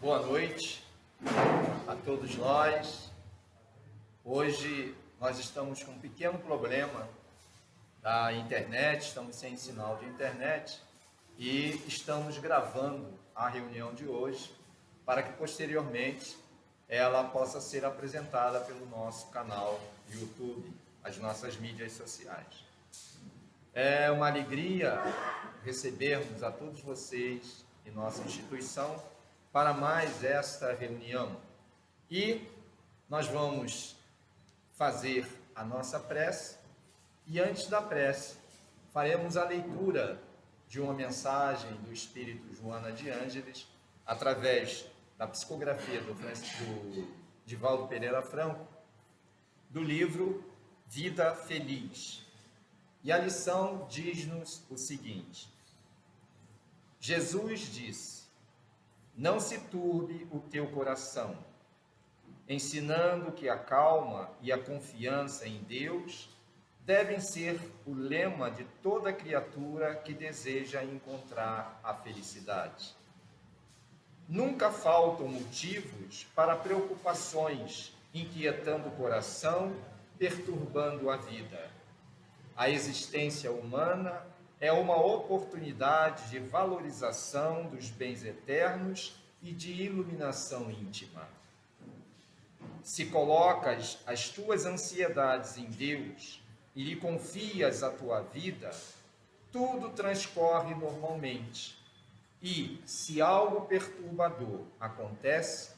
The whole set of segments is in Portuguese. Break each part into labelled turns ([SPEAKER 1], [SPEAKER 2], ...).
[SPEAKER 1] Boa noite a todos nós. Hoje nós estamos com um pequeno problema da internet, estamos sem sinal de internet e estamos gravando a reunião de hoje para que posteriormente ela possa ser apresentada pelo nosso canal YouTube, as nossas mídias sociais. É uma alegria recebermos a todos vocês em nossa instituição para mais esta reunião. E nós vamos fazer a nossa prece e antes da prece faremos a leitura de uma mensagem do Espírito Joana de Ângeles através da psicografia do Divaldo Pereira Franco, do livro Vida Feliz. E a lição diz-nos o seguinte: Jesus disse: não se turbe o teu coração, ensinando que a calma e a confiança em Deus devem ser o lema de toda criatura que deseja encontrar a felicidade. Nunca faltam motivos para preocupações, inquietando o coração, perturbando a vida. A existência humana é uma oportunidade de valorização dos bens eternos e de iluminação íntima. Se colocas as tuas ansiedades em Deus e lhe confias a tua vida, tudo transcorre normalmente. E, se algo perturbador acontece,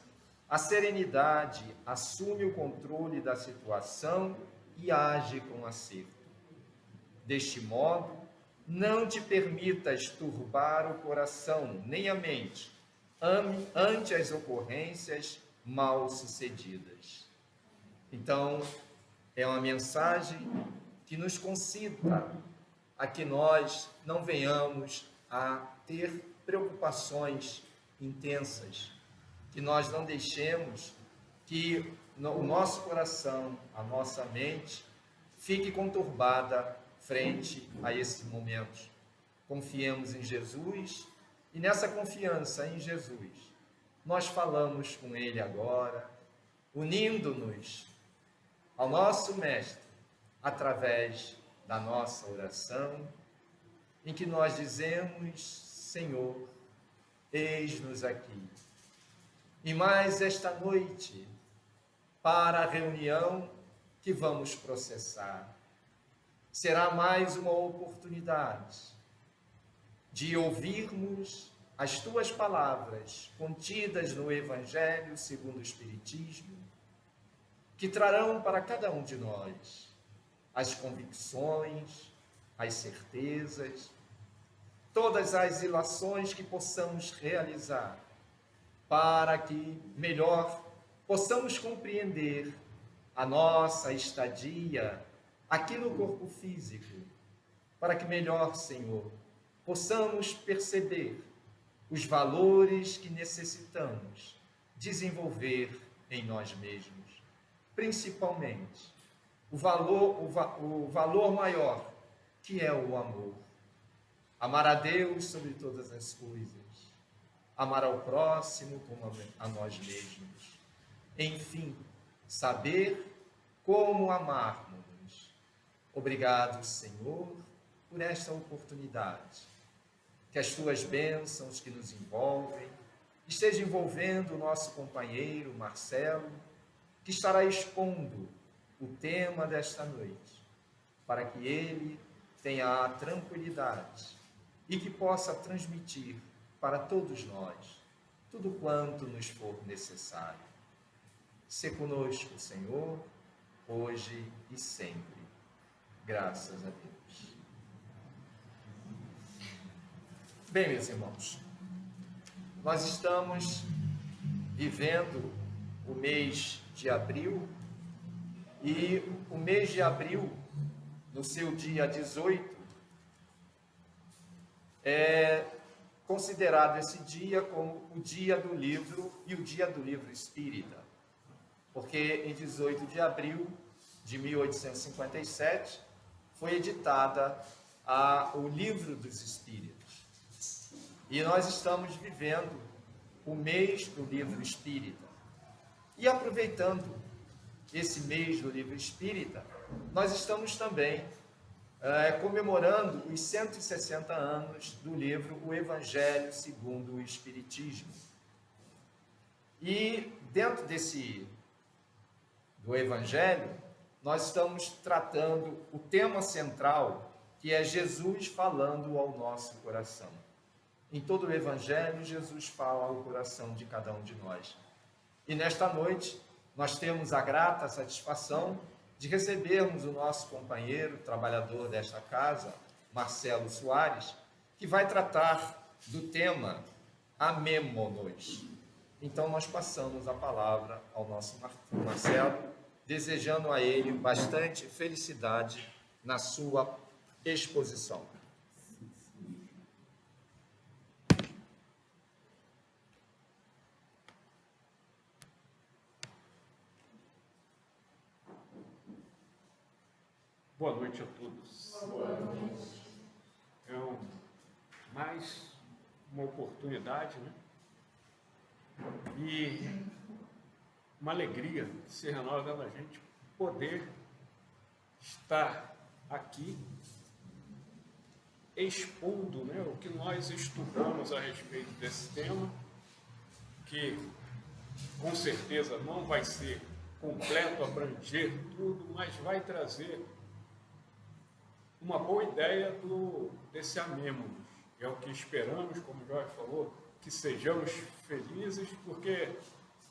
[SPEAKER 1] a serenidade assume o controle da situação e age com acerto. Deste modo, não te permitas turbar o coração, nem a mente, ante as ocorrências mal sucedidas. Então, é uma mensagem que nos concita a que nós não venhamos a ter preocupações intensas, que nós não deixemos que o nosso coração, a nossa mente, fique conturbada frente a esses momentos. Confiemos em Jesus e nessa confiança em Jesus, nós falamos com Ele agora, unindo-nos ao nosso Mestre através da nossa oração, em que nós dizemos: Senhor, eis-nos aqui. E mais esta noite, para a reunião que vamos processar, será mais uma oportunidade de ouvirmos as tuas palavras contidas no Evangelho segundo o Espiritismo, que trarão para cada um de nós as convicções, as certezas, todas as ilações que possamos realizar, para que melhor possamos compreender a nossa estadia aqui no corpo físico, para que melhor, Senhor, possamos perceber os valores que necessitamos desenvolver em nós mesmos, principalmente o valor maior, que é o amor. Amar a Deus sobre todas as coisas, amar ao próximo como a nós mesmos. Enfim, saber como amarmos. Obrigado, Senhor, por esta oportunidade. Que as tuas bênçãos que nos envolvem estejam envolvendo o nosso companheiro Marcelo, que estará expondo o tema desta noite, para que ele tenha a tranquilidade e que possa transmitir para todos nós tudo quanto nos for necessário. Se conosco, Senhor, hoje e sempre. Graças a Deus. Bem, meus irmãos, nós estamos vivendo o mês de abril e o mês de abril, no seu dia 18, é considerado esse dia como o dia do livro e o dia do livro espírita, porque em 18 de abril de 1857 foi editada o Livro dos Espíritos. E nós estamos vivendo o mês do livro espírita. E aproveitando esse mês do livro espírita, nós estamos também comemorando os 160 anos do livro O Evangelho segundo o Espiritismo. E dentro do Evangelho, nós estamos tratando o tema central, que é Jesus falando ao nosso coração. Em todo o Evangelho, Jesus fala ao coração de cada um de nós. E nesta noite, nós temos a grata satisfação de recebermos o nosso companheiro, trabalhador desta casa, Marcelo Soares, que vai tratar do tema Amémonos. Então, nós passamos a palavra ao nosso Marcelo, desejando a ele bastante felicidade na sua exposição.
[SPEAKER 2] Boa noite a todos. Boa noite. É mais uma oportunidade, né? E uma alegria que se renova na gente poder estar aqui expondo, né, o que nós estudamos a respeito desse tema, que com certeza não vai ser completo, abranger tudo, mas vai trazer uma boa ideia desse Amémonos. É o que esperamos, como o Jorge falou, que sejamos felizes, porque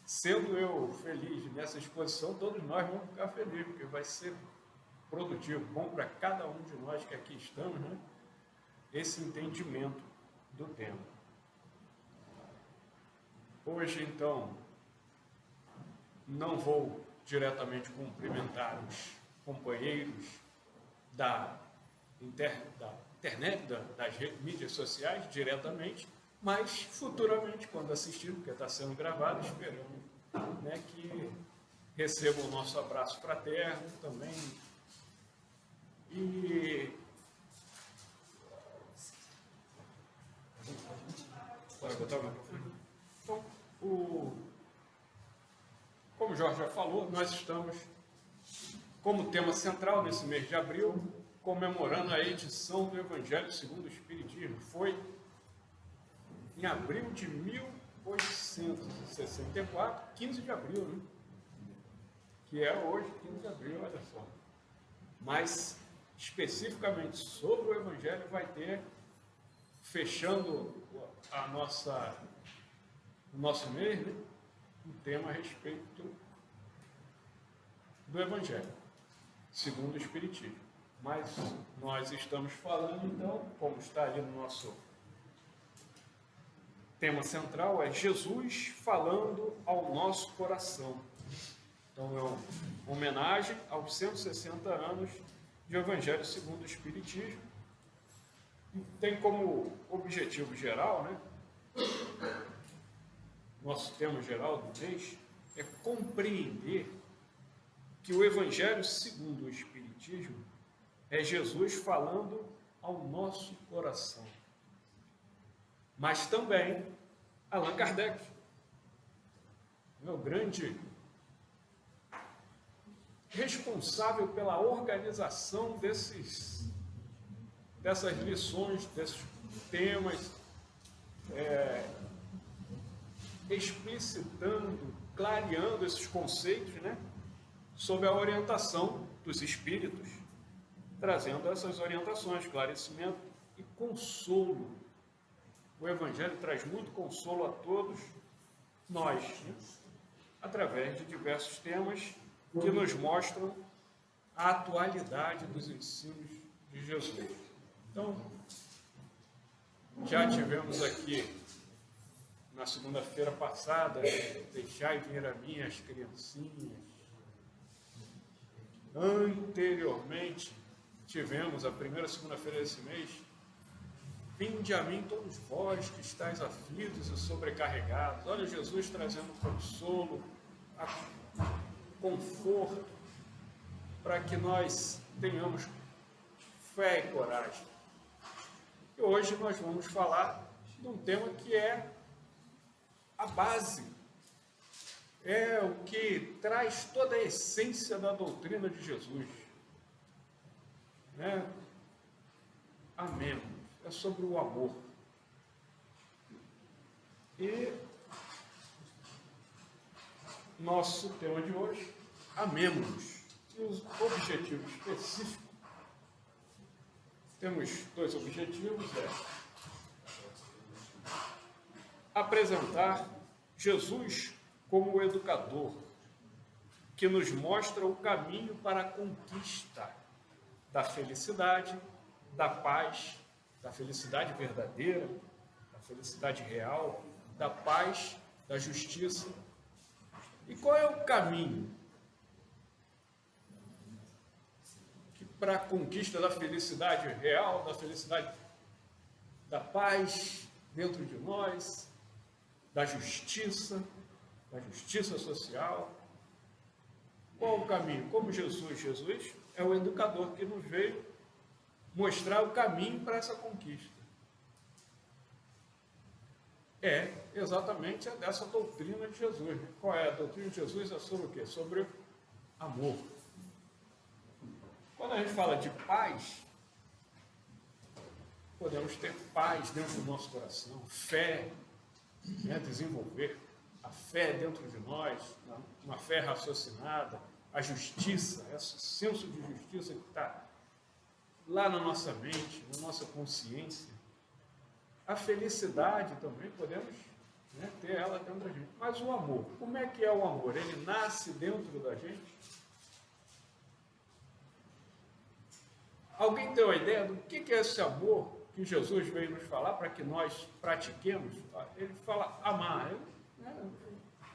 [SPEAKER 2] sendo eu feliz nessa exposição, todos nós vamos ficar felizes, porque vai ser produtivo, bom para cada um de nós que aqui estamos, né? Esse entendimento do tema. Hoje, então, não vou diretamente cumprimentar os companheiros da internet, das mídias sociais, diretamente, mas futuramente, quando assistir, porque está sendo gravado, esperamos, né, que recebam o nosso abraço fraterno também. E pode botar o microfone? Então, como o Jorge já falou, nós estamos como tema central nesse mês de abril, comemorando a edição do Evangelho segundo o Espiritismo. Foi em abril de 1864, 15 de abril, né? Que é hoje, 15 de abril, olha só. Mas, especificamente sobre o Evangelho, vai ter, fechando o nosso mês, né, um tema a respeito do Evangelho segundo o Espiritismo. Mas nós estamos falando, então, como está ali no nosso tema central, é Jesus falando ao nosso coração. Então, é uma homenagem aos 160 anos de Evangelho segundo o Espiritismo. E tem como objetivo geral, né? Nosso tema geral do mês é compreender que o Evangelho segundo o Espiritismo é Jesus falando ao nosso coração. Mas também Allan Kardec, o grande responsável pela organização dessas lições, desses temas, explicitando, clareando esses conceitos, né, sob a orientação dos espíritos, trazendo essas orientações, esclarecimento e consolo. O Evangelho traz muito consolo a todos nós, né, através de diversos temas que nos mostram a atualidade dos ensinos de Jesus. Então, já tivemos aqui, na segunda-feira passada, deixai vir a mim as criancinhas. Anteriormente, tivemos a primeira segunda-feira desse mês, vinde a mim todos vós que estáis aflitos e sobrecarregados. Olha Jesus trazendo consolo, conforto, para que nós tenhamos fé e coragem. E hoje nós vamos falar de um tema que é a base, é o que traz toda a essência da doutrina de Jesus. Né? Amemos. É sobre o amor. E nosso tema de hoje, amemos. E os objetivos específicos. Temos 2 objetivos, apresentar Jesus como o educador, que nos mostra o caminho para a conquista da felicidade, da paz, da felicidade verdadeira, da felicidade real, da paz, da justiça. E qual é o caminho para a conquista da felicidade real, da felicidade, da paz dentro de nós, da justiça social? Qual o caminho? Como Jesus é o educador que nos veio mostrar o caminho para essa conquista. É exatamente dessa doutrina de Jesus. Qual é a doutrina de Jesus? É sobre o quê? Sobre amor. Quando a gente fala de paz, podemos ter paz dentro do nosso coração, fé, né, desenvolver a fé dentro de nós, uma fé raciocinada, a justiça, esse senso de justiça que está lá na nossa mente, na nossa consciência. A felicidade também podemos, né, ter ela dentro da gente. Mas o amor, como é que é o amor? Ele nasce dentro da gente? Alguém tem uma ideia do que é esse amor que Jesus veio nos falar para que nós pratiquemos? Ele fala amar,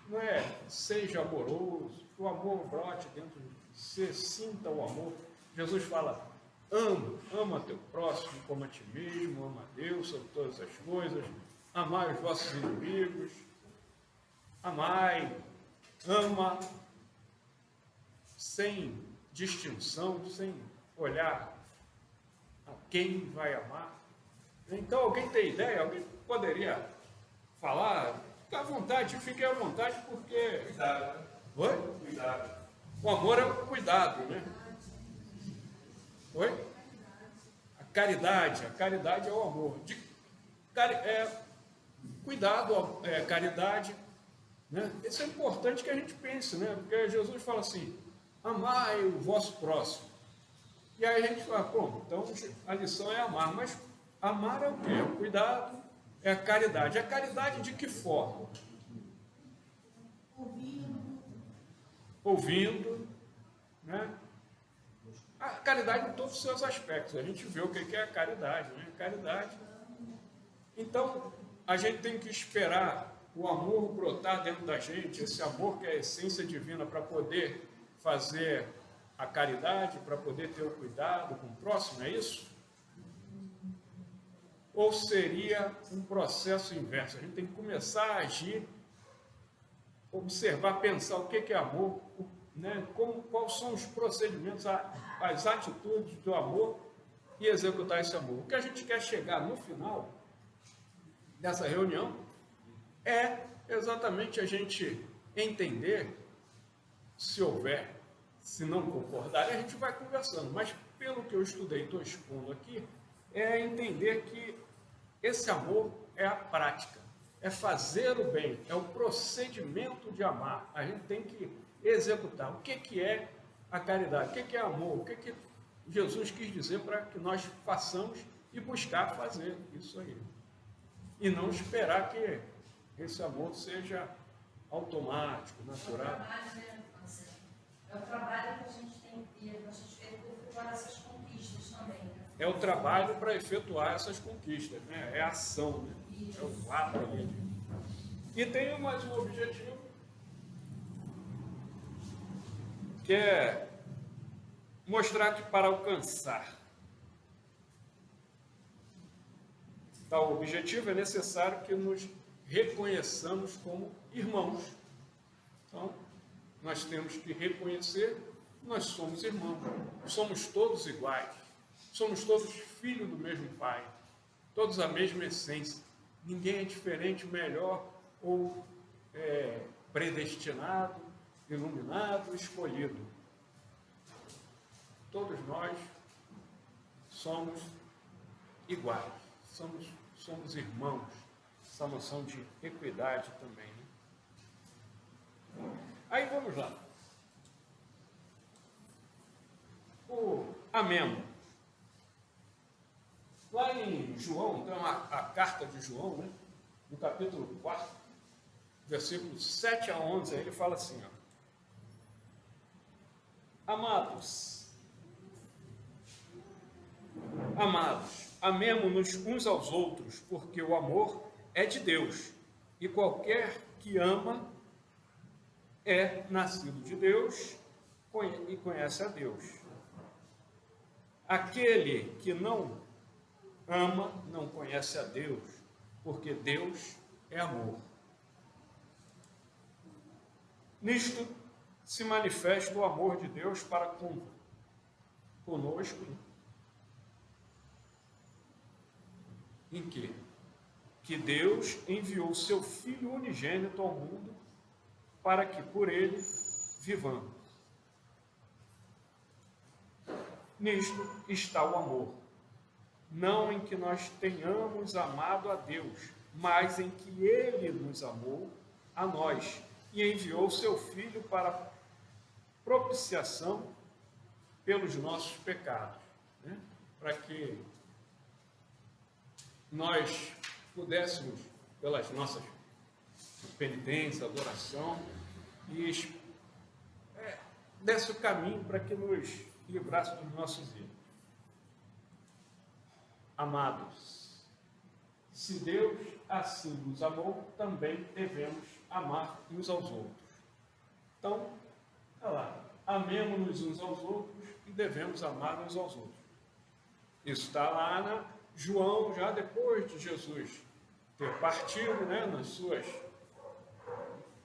[SPEAKER 2] não é seja amoroso, que o amor brote dentro de você, sinta o amor. Jesus fala, ama teu próximo como a ti mesmo, ama a Deus sobre todas as coisas, amai os vossos inimigos, ama, sem distinção, sem olhar a quem vai amar. Então, alguém tem ideia? Alguém poderia falar? Fique à vontade, porque...
[SPEAKER 3] Cuidado.
[SPEAKER 2] Oi?
[SPEAKER 3] Cuidado.
[SPEAKER 2] O amor é o cuidado, né? Oi? A caridade é o amor. Cuidado, caridade, né? Isso é importante que a gente pense, né? Porque Jesus fala assim, amai o vosso próximo. E aí a gente fala, pô, então a lição é amar, mas amar é o quê? É o cuidado, é a caridade. A caridade de que forma? Ouvindo, né? A caridade em todos os seus aspectos. A gente vê o que é a caridade, né? Caridade. Então, a gente tem que esperar o amor brotar dentro da gente, esse amor que é a essência divina, para poder fazer a caridade, para poder ter o cuidado com o próximo, é isso? Ou seria um processo inverso? A gente tem que começar a agir, observar, pensar o que é amor, né? Quais são os procedimentos, as atitudes do amor e executar esse amor. O que a gente quer chegar no final dessa reunião é exatamente a gente entender, se houver, se não concordar, a gente vai conversando. Mas pelo que eu estudei, estou expondo aqui, é entender que esse amor é a prática, é fazer o bem, é o procedimento de amar. A gente tem que executar. O que é a caridade? O que é amor? O que Jesus quis dizer para que nós façamos e buscar fazer isso aí? E não esperar que esse amor seja automático, natural.
[SPEAKER 4] É o trabalho que a gente tem que efetuar essas conquistas também. Né?
[SPEAKER 2] É o trabalho para efetuar essas conquistas, né? É a ação, né? É o ato ali. E tem mais um objetivo, que é mostrar que para alcançar tal objetivo é necessário que nos reconheçamos como irmãos. Então, nós temos que reconhecer que nós somos irmãos, somos todos iguais, somos todos filhos do mesmo Pai, todos a mesma essência. Ninguém é diferente, melhor ou predestinado, iluminado, escolhido. Todos nós somos iguais, somos irmãos, essa noção de equidade também. Né? Aí vamos lá. O amemo. Lá em João, então a carta de João, né? No capítulo 4, versículos 7 a 11, ele fala assim, ó. Amados, amemo-nos uns aos outros, porque o amor é de Deus, e qualquer que ama é nascido de Deus e conhece a Deus. Aquele que não ama não conhece a Deus, porque Deus é amor. Nisto se manifesta o amor de Deus para conosco, em quê? Que Deus enviou seu Filho unigênito ao mundo para que por ele vivamos. Nisto está o amor, não em que nós tenhamos amado a Deus, mas em que Ele nos amou a nós e enviou seu Filho para propiciação pelos nossos pecados, né? Para que nós pudéssemos, pelas nossas penitências, adoração, e desse o caminho para que nos livrasse dos nossos erros. Amados, se Deus assim nos amou, também devemos amar uns aos outros. Então, olha lá, amemos-nos uns aos outros e devemos amar uns aos outros. Isso está lá na João, já depois de Jesus ter partido, né,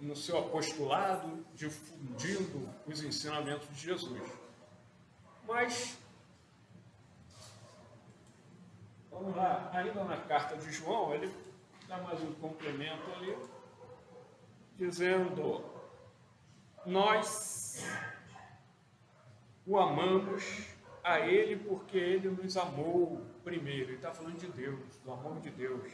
[SPEAKER 2] no seu apostolado, difundindo os ensinamentos de Jesus. Mas, vamos lá, ainda na carta de João, ele dá mais um complemento ali, dizendo: nós o amamos a Ele porque Ele nos amou primeiro. Ele está falando de Deus, do amor de Deus.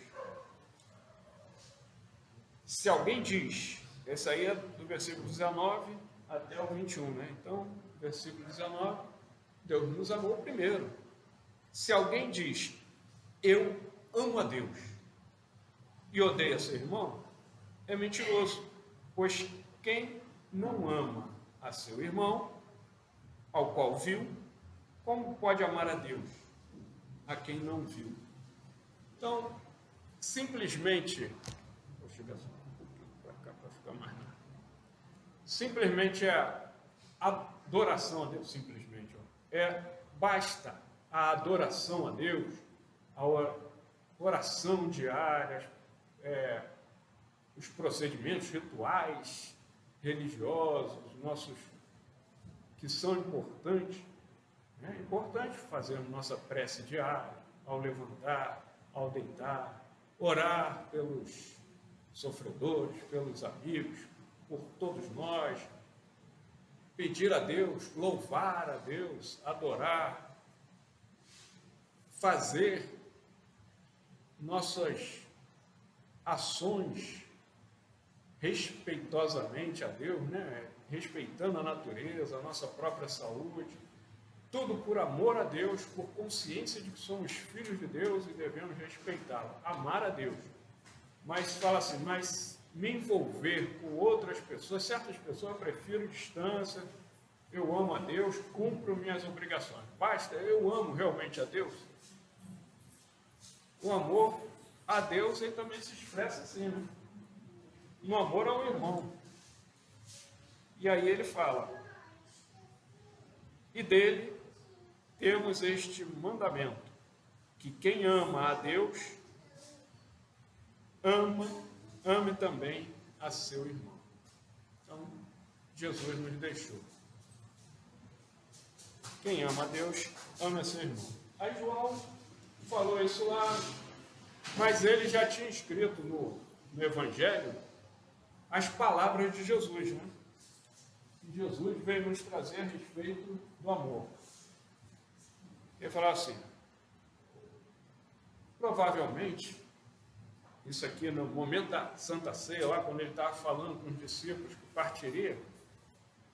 [SPEAKER 2] Se alguém diz, esse aí é do versículo 19 até o 21, né? Então, versículo 19, Deus nos amou primeiro. Se alguém diz, eu amo a Deus e odeia seu irmão, é mentiroso, pois quem não ama a seu irmão, ao qual viu, como pode amar a Deus, a quem não viu? Então, simplesmente, vou chegar só um pouquinho para cá para ficar mais rápido. Simplesmente a adoração a Deus, simplesmente, basta a adoração a Deus, a oração diária, os procedimentos rituais religiosos, nossos que são importantes. É importante fazermos nossa prece diária, ao levantar, ao deitar, orar pelos sofredores, pelos amigos, por todos nós, pedir a Deus, louvar a Deus, adorar, fazer nossas ações respeitosamente a Deus, né? Respeitando a natureza, a nossa própria saúde, tudo por amor a Deus, por consciência de que somos filhos de Deus e devemos respeitá-lo, amar a Deus. Mas fala assim, mas me envolver com outras pessoas, certas pessoas eu prefiro distância, eu amo a Deus, cumpro minhas obrigações. Basta, eu amo realmente a Deus. O amor a Deus ele também se expressa assim, né? No amor ao irmão. E aí ele fala, e dele temos este mandamento, que quem ama a Deus, ame também a seu irmão. Então, Jesus nos deixou. Quem ama a Deus, ama a seu irmão. Aí João falou isso lá, mas ele já tinha escrito no Evangelho, as palavras de Jesus, né? E Jesus veio nos trazer a respeito do amor. Ele falou assim, provavelmente, isso aqui no momento da Santa Ceia, lá quando ele estava falando com os discípulos que partiria,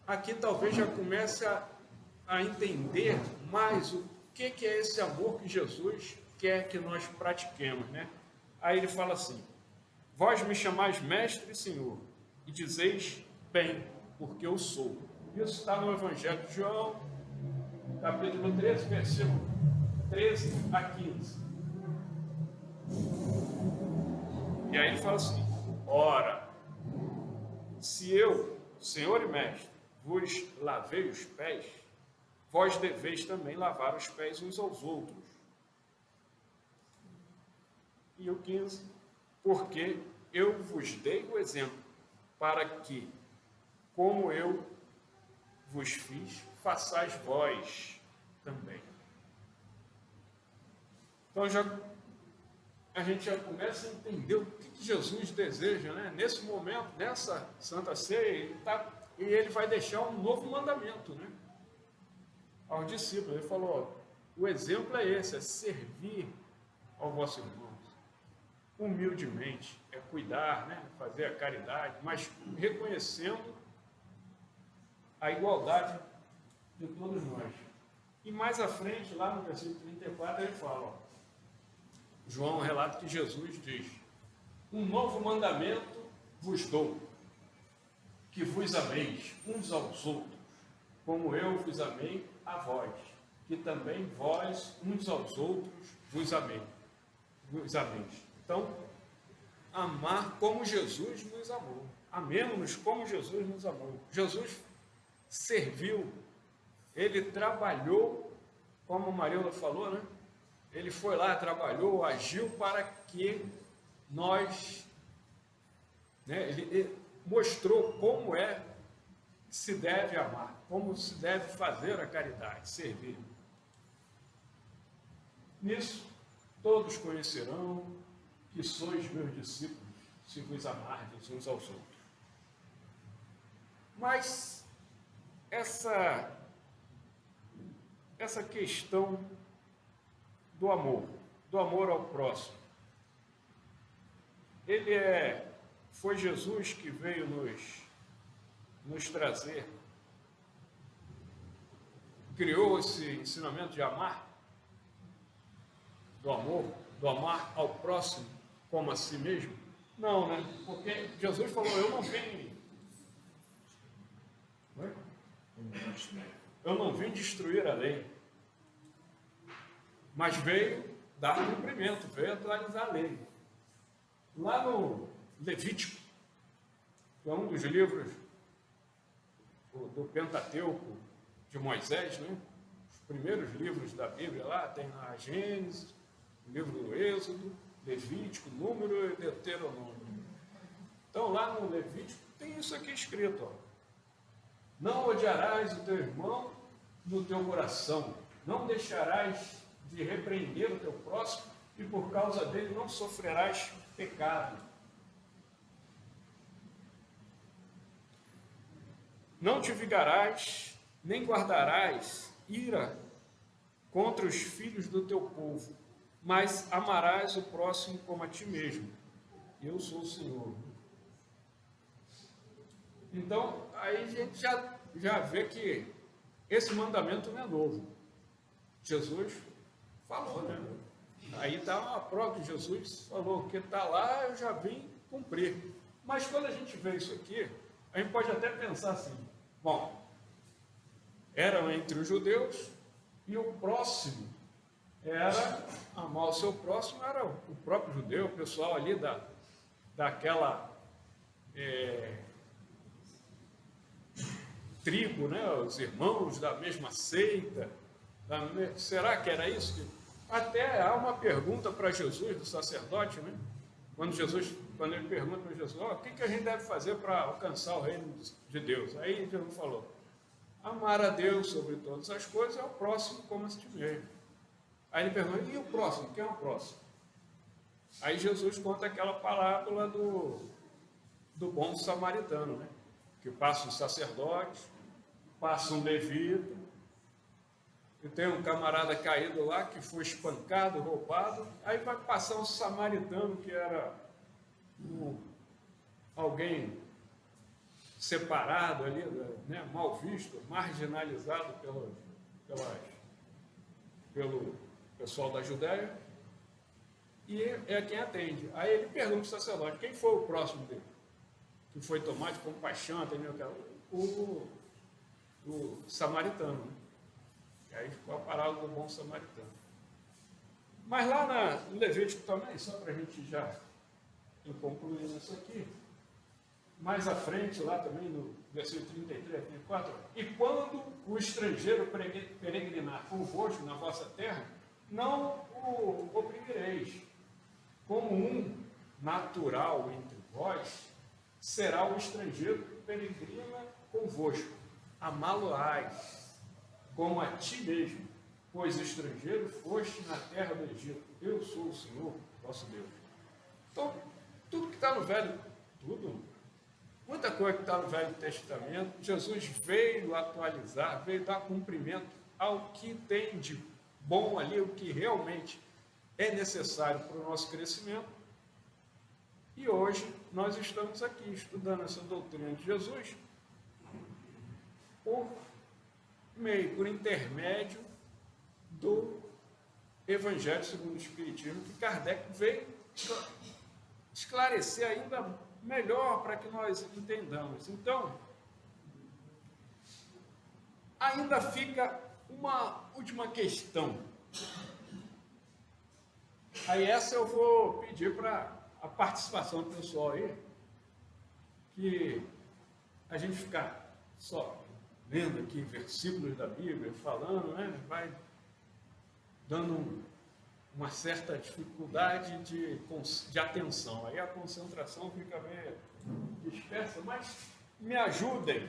[SPEAKER 2] aqui talvez já comece a entender mais o que é esse amor que Jesus quer que nós pratiquemos, né? Aí ele fala assim, vós me chamais mestre e senhor, e dizeis bem, porque eu sou. Isso está no Evangelho de João, capítulo 13, versículo 13 a 15. E aí ele fala assim, ora, se eu, Senhor e Mestre, vos lavei os pés, vós deveis também lavar os pés uns aos outros. E o 15, porque eu vos dei o exemplo, para que, como eu vos fiz, façais vós também. Então a gente já começa a entender o que Jesus deseja, né? Nesse momento, nessa Santa Ceia, ele vai deixar um novo mandamento, né? Aos discípulos. Ele falou, ó, o exemplo é esse, é servir ao vosso irmão, humildemente, é cuidar, né? Fazer a caridade, mas reconhecendo a igualdade de todos nós. E mais à frente, lá no versículo 34, ele fala, ó, João relata que Jesus diz, um novo mandamento vos dou, que vos ameis uns aos outros, como eu vos amei a vós, que também vós uns aos outros vos ameis. Então, amar como Jesus nos amou. Amemos-nos como Jesus nos amou. Jesus serviu, ele trabalhou, como Maríola falou, né? Ele foi lá, trabalhou, agiu para que nós, né? Ele mostrou como é que se deve amar, como se deve fazer a caridade, servir. Nisso, todos conhecerão que sois meus discípulos, se vos amardes uns aos outros. Mas essa questão do amor ao próximo, foi Jesus que veio nos trazer, criou esse ensinamento de amar, do amar ao próximo como a si mesmo? Não, né? Porque Jesus falou, eu não vim destruir a lei, mas veio dar cumprimento, veio atualizar a lei. Lá no Levítico, que é um dos livros do Pentateuco de Moisés, né? Os primeiros livros da Bíblia lá, tem a Gênesis, o livro do Êxodo, Levítico, Número e Deuteronômio. Então lá no Levítico tem isso aqui escrito, ó. Não odiarás o teu irmão no teu coração, não deixarás de repreender o teu próximo, e por causa dele não sofrerás pecado. Não te vingarás, nem guardarás ira contra os filhos do teu povo, mas amarás o próximo como a ti mesmo. Eu sou o Senhor. Então, aí a gente já vê que esse mandamento não é novo. Jesus falou, né? Aí está a prova que Jesus falou, que está lá, eu já vim cumprir. Mas quando a gente vê isso aqui, a gente pode até pensar assim, bom, eram entre os judeus e o próximo era, amar o seu próximo era o próprio judeu, o pessoal ali daquela tribo, né? Os irmãos da mesma seita. Será que era isso? Até há uma pergunta para Jesus, do sacerdote, né? Quando ele pergunta para Jesus, o que a gente deve fazer para alcançar o reino de Deus? Aí Jesus falou, amar a Deus sobre todas as coisas é o próximo como a ti mesmo. Aí ele pergunta, e o próximo? Quem é o próximo? Aí Jesus conta aquela parábola do bom samaritano, né? Que passa um sacerdote, passa um levita, e tem um camarada caído lá que foi espancado, roubado, aí vai passar um samaritano que era alguém separado ali, né? Mal visto, marginalizado pelo pessoal da Judéia, e é quem atende. Aí ele pergunta para o sacerdote, quem foi o próximo dele? Que foi tomar de compaixão, entendeu? O samaritano. Né? E aí ficou a parábola do bom samaritano. Mas lá no Levítico também, só para a gente já concluir isso aqui, mais à frente, lá também no versículo 33, 34, e quando o estrangeiro peregrinar convosco na vossa terra, não o oprimireis, como um natural entre vós, será o estrangeiro que peregrina convosco, amá-lo-ás, como a ti mesmo, pois estrangeiro foste na terra do Egito, eu sou o Senhor, vosso Deus. Então, tudo que está no Velho, muita coisa que está no Velho Testamento, Jesus veio atualizar, veio dar cumprimento ao que tem de bom ali, o que realmente é necessário para o nosso crescimento. E hoje nós estamos aqui estudando essa doutrina de Jesus por intermédio do Evangelho segundo o Espiritismo, que Kardec veio esclarecer ainda melhor para que nós entendamos. Então, ainda fica uma última questão. Aí essa eu vou pedir para a participação do pessoal aí, que a gente ficar só lendo aqui versículos da Bíblia, falando, né, vai dando uma certa dificuldade de atenção. Aí a concentração fica meio dispersa, mas me ajudem.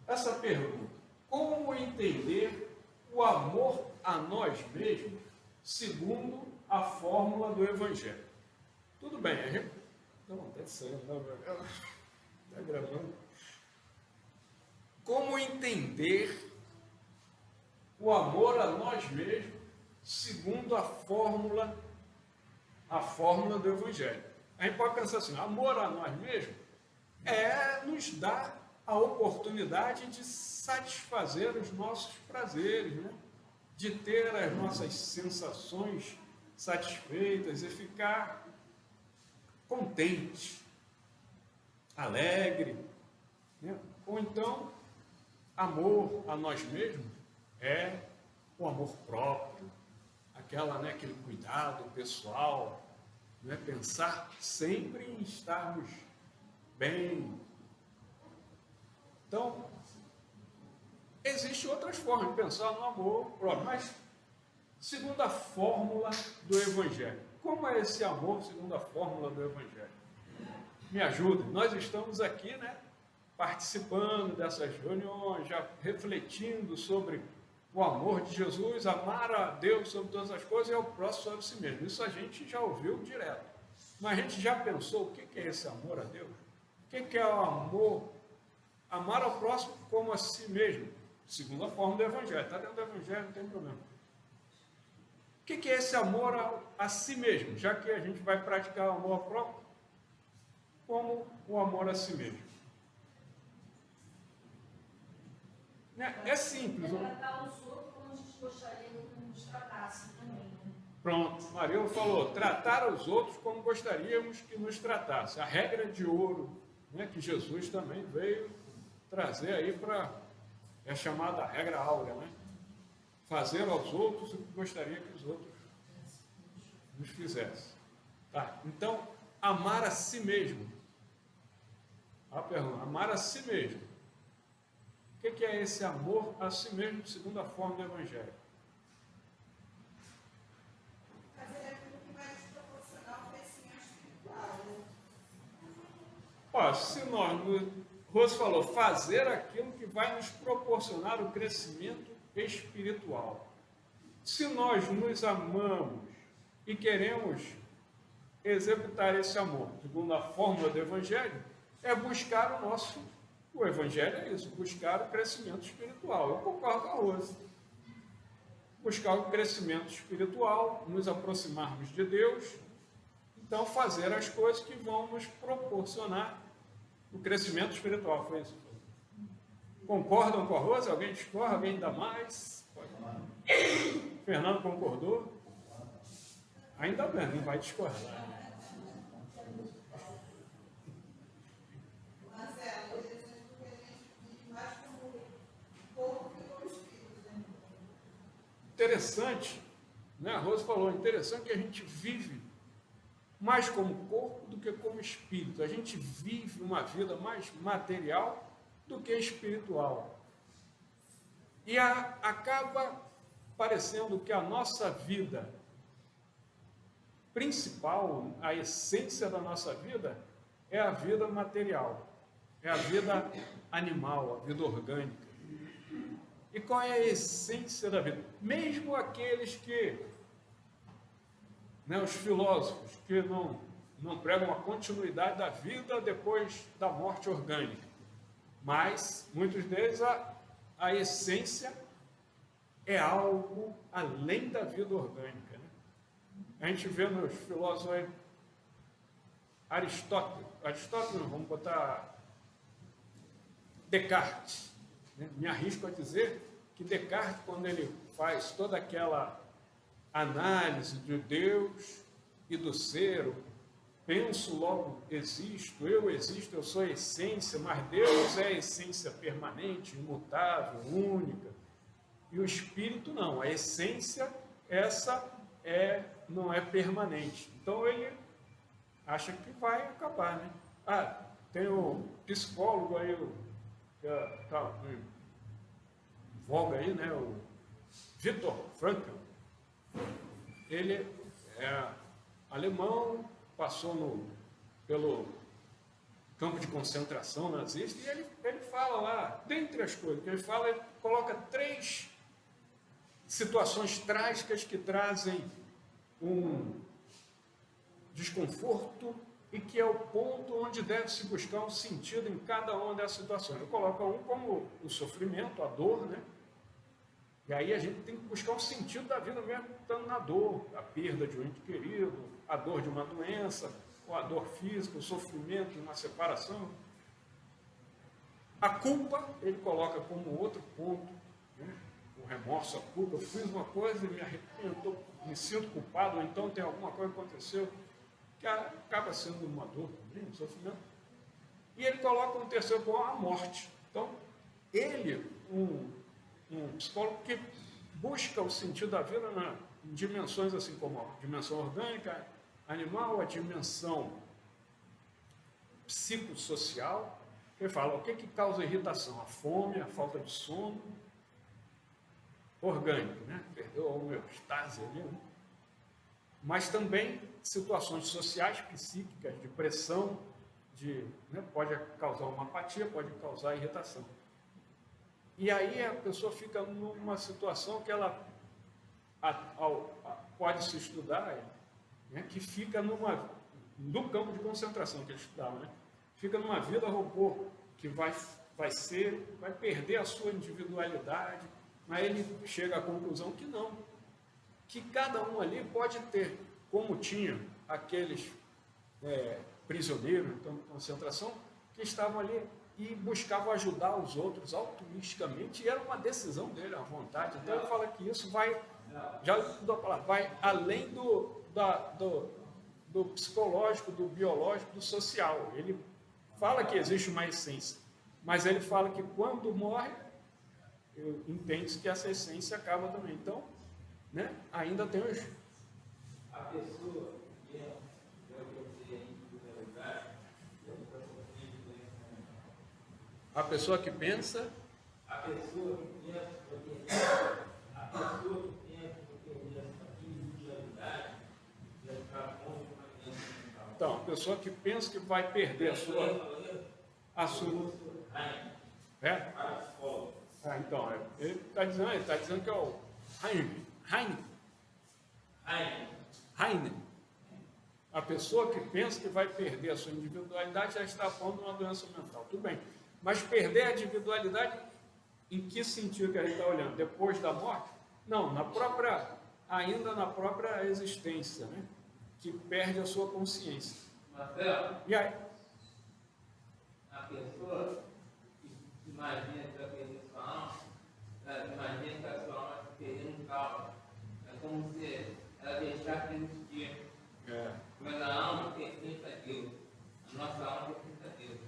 [SPEAKER 2] Essa pergunta: como entender o amor a nós mesmos segundo a fórmula do Evangelho? Tudo bem, a gente... Não, está saindo, está gravando. Como entender o amor a nós mesmos segundo a fórmula do Evangelho? A gente pode pensar assim: amor a nós mesmos é nos dar a oportunidade de satisfazer os nossos prazeres, né? De ter as nossas sensações satisfeitas e ficar contente, alegre, né? Ou então, amor a nós mesmos é o amor próprio, aquele cuidado pessoal, né? Pensar sempre em estarmos bem. Então, existem outras formas de pensar no amor próprio, mas segundo a fórmula do Evangelho. Como é esse amor segundo a fórmula do Evangelho? Me ajuda. Nós estamos aqui, né, participando dessas reuniões, já refletindo sobre o amor de Jesus, amar a Deus sobre todas as coisas e ao próximo sobre si mesmo. Isso a gente já ouviu direto. Mas a gente já pensou o que é esse amor a Deus? O que é o amor? Amar ao próximo como a si mesmo, segundo a forma do Evangelho. Está dentro do Evangelho, não tem problema. O que é esse amor a si mesmo? Já que a gente vai praticar o amor próprio, como o amor a si mesmo. É simples.
[SPEAKER 4] É tratar os outros como a gente gostaria que nos tratassem também. Né?
[SPEAKER 2] Pronto, Maria falou, tratar os outros como gostaríamos que nos tratassem. A regra de ouro, né, que Jesus também veio trazer aí é chamada regra áurea, né? Fazer aos outros o que gostaria que os outros nos fizessem. Tá? Então, amar a si mesmo. A pergunta: amar a si mesmo. O que é esse amor a si mesmo, segundo a forma do Evangelho?
[SPEAKER 3] Fazer aquilo que vai nos proporcionar o crescimento espiritual.
[SPEAKER 2] Ó, se nós, Rose falou, fazer aquilo que vai nos proporcionar o crescimento espiritual. Se nós nos amamos e queremos executar esse amor, segundo a fórmula do Evangelho, é buscar o Evangelho é isso, buscar o crescimento espiritual. Eu concordo com a Rose. Buscar o crescimento espiritual, nos aproximarmos de Deus, então fazer as coisas que vão nos proporcionar o crescimento espiritual. Foi isso. Concordam com a Rose? Alguém discorda? Alguém dá mais? Fernando concordou? Ainda bem, não vai discordar. Interessante, né? A Rose falou, interessante que a gente vive mais como corpo do que como espírito. A gente vive uma vida mais material do que espiritual. E acaba parecendo que a nossa vida principal, a essência da nossa vida, é a vida material, é a vida animal, a vida orgânica. E qual é a essência da vida? Mesmo aqueles que, os filósofos, que não pregam a continuidade da vida depois da morte orgânica, mas muitos deles a essência é algo além da vida orgânica. Né? A gente vê nos filósofos aí, Aristóteles, vamos botar Descartes. Me arrisco a dizer que Descartes, quando ele faz toda aquela análise de Deus e do ser, penso, logo existo, eu sou a essência, mas Deus é a essência permanente, imutável, única. E o Espírito não, a essência, não é permanente. Então ele acha que vai acabar, né? Tem o psicólogo aí, que está em voga aí, né? O Viktor Frankl. Ele é alemão, passou pelo campo de concentração nazista, e ele fala lá, dentre as coisas que ele fala, ele coloca 3 situações trágicas que trazem um desconforto e que é o ponto onde deve se buscar um sentido em cada uma dessas situações. Ele coloca um como o sofrimento, a dor, né? E aí a gente tem que buscar um sentido da vida mesmo estando na dor, a perda de um ente querido, a dor de uma doença, ou a dor física, o sofrimento de uma separação. A culpa, ele coloca como outro ponto, né? O remorso, a culpa, eu fiz uma coisa e me arrependo, me sinto culpado, ou então tem alguma coisa que aconteceu que acaba sendo uma dor também, um sofrimento. E ele coloca um terceiro ponto, a morte. Então, ele, um psicólogo que busca o sentido da vida em dimensões assim como a dimensão orgânica, animal, a dimensão psicossocial. Ele fala, o que causa irritação? A fome, a falta de sono, orgânico, né? Perdeu a homeostase ali, né? Mas também situações sociais, psíquicas, de pressão, pode causar uma apatia, pode causar irritação. E aí a pessoa fica numa situação que ela pode se estudar, né, que fica no campo de concentração que ele estudava, né? Fica numa vida robô, que vai perder a sua individualidade, mas ele chega à conclusão que não, que cada um ali pode ter, como tinha aqueles prisioneiros então, de concentração, que estavam ali e buscavam ajudar os outros altruisticamente, e era uma decisão dele, a vontade. Então ele fala que isso vai além do psicológico, do biológico, do social. Ele fala que existe uma essência, mas ele fala que quando morre, entende-se que essa essência acaba também. Então, né, ainda tem os...
[SPEAKER 5] A pessoa
[SPEAKER 2] A pessoa que pensa...
[SPEAKER 5] A pessoa que pensa porque essa individualidade vai ficar contra uma criança mental.
[SPEAKER 2] Então, a pessoa que pensa que vai perder a sua... Então, ele está dizendo que é o Heine. A pessoa que pensa que vai perder a sua individualidade já está pondo uma doença mental. Tudo bem. Mas perder a individualidade, em que sentido que a gente está olhando? Depois da morte? Não, ainda na própria existência, né? Que perde a sua consciência.
[SPEAKER 5] Marcelo,
[SPEAKER 2] E aí,
[SPEAKER 5] a pessoa que imagina que vai perder sua alma, ela imagina que a sua alma vai perder um carro. É como se ela deixasse de existir. Mas a alma pertence a Deus. A nossa alma pertence a Deus.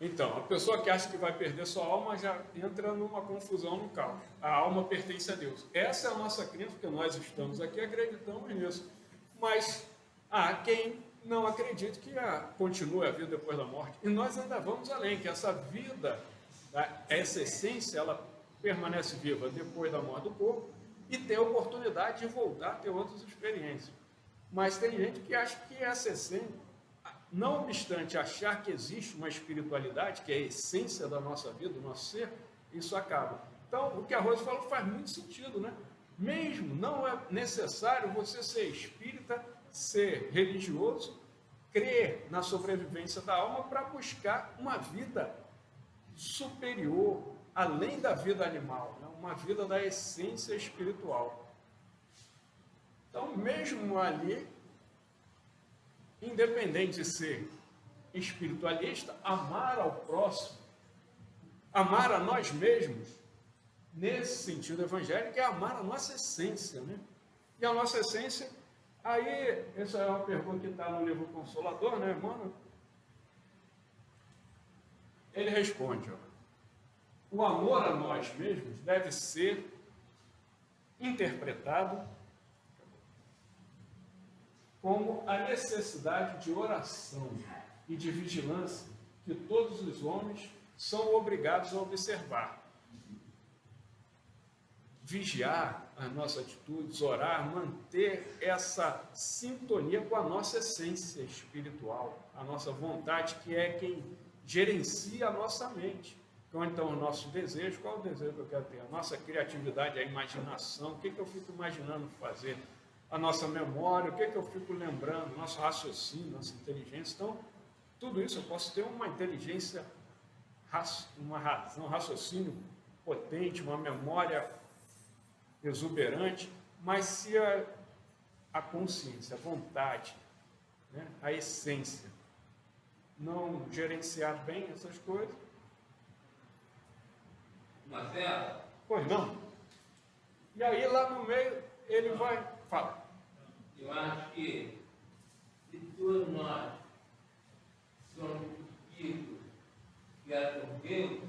[SPEAKER 2] então, a pessoa que acha que vai perder sua alma já entra numa confusão, no caos. A alma pertence a Deus. Essa é a nossa crença, porque nós estamos aqui acreditamos nisso. Mas há quem não acredite que continue a vida depois da morte. E nós ainda vamos além, que essa vida, essa essência, ela permanece viva depois da morte do corpo e tem a oportunidade de voltar a ter outras experiências. Mas tem gente que acha que essa essência, não obstante achar que existe uma espiritualidade, que é a essência da nossa vida, do nosso ser, isso acaba. Então, o que a Rose falou faz muito sentido, né? Mesmo não é necessário você ser espírita, ser religioso, crer na sobrevivência da alma para buscar uma vida superior, além da vida animal, né? Uma vida da essência espiritual. Então, mesmo ali, independente de ser espiritualista, amar ao próximo, amar a nós mesmos, nesse sentido evangélico, é amar a nossa essência, né? E a nossa essência, aí, essa é uma pergunta que está no livro Consolador, né, Emmanuel? Ele responde, ó, o amor a nós mesmos deve ser interpretado como a necessidade de oração e de vigilância que todos os homens são obrigados a observar. Vigiar as nossas atitudes, orar, manter essa sintonia com a nossa essência espiritual, a nossa vontade, que é quem gerencia a nossa mente. Então, o nosso desejo, qual é o desejo que eu quero ter? A nossa criatividade, a imaginação, o que eu fico imaginando fazer? A nossa memória, o que eu fico lembrando, nosso raciocínio, nossa inteligência. Então, tudo isso eu posso ter uma inteligência, uma razão, um raciocínio potente, uma memória exuberante, mas se a consciência, a vontade, né, a essência, não gerenciar bem essas coisas.
[SPEAKER 5] Marcelo,
[SPEAKER 2] Pois não. E aí lá no meio ele vai. Fala.
[SPEAKER 5] eu acho que se todos nós somos espíritos criados por Deus,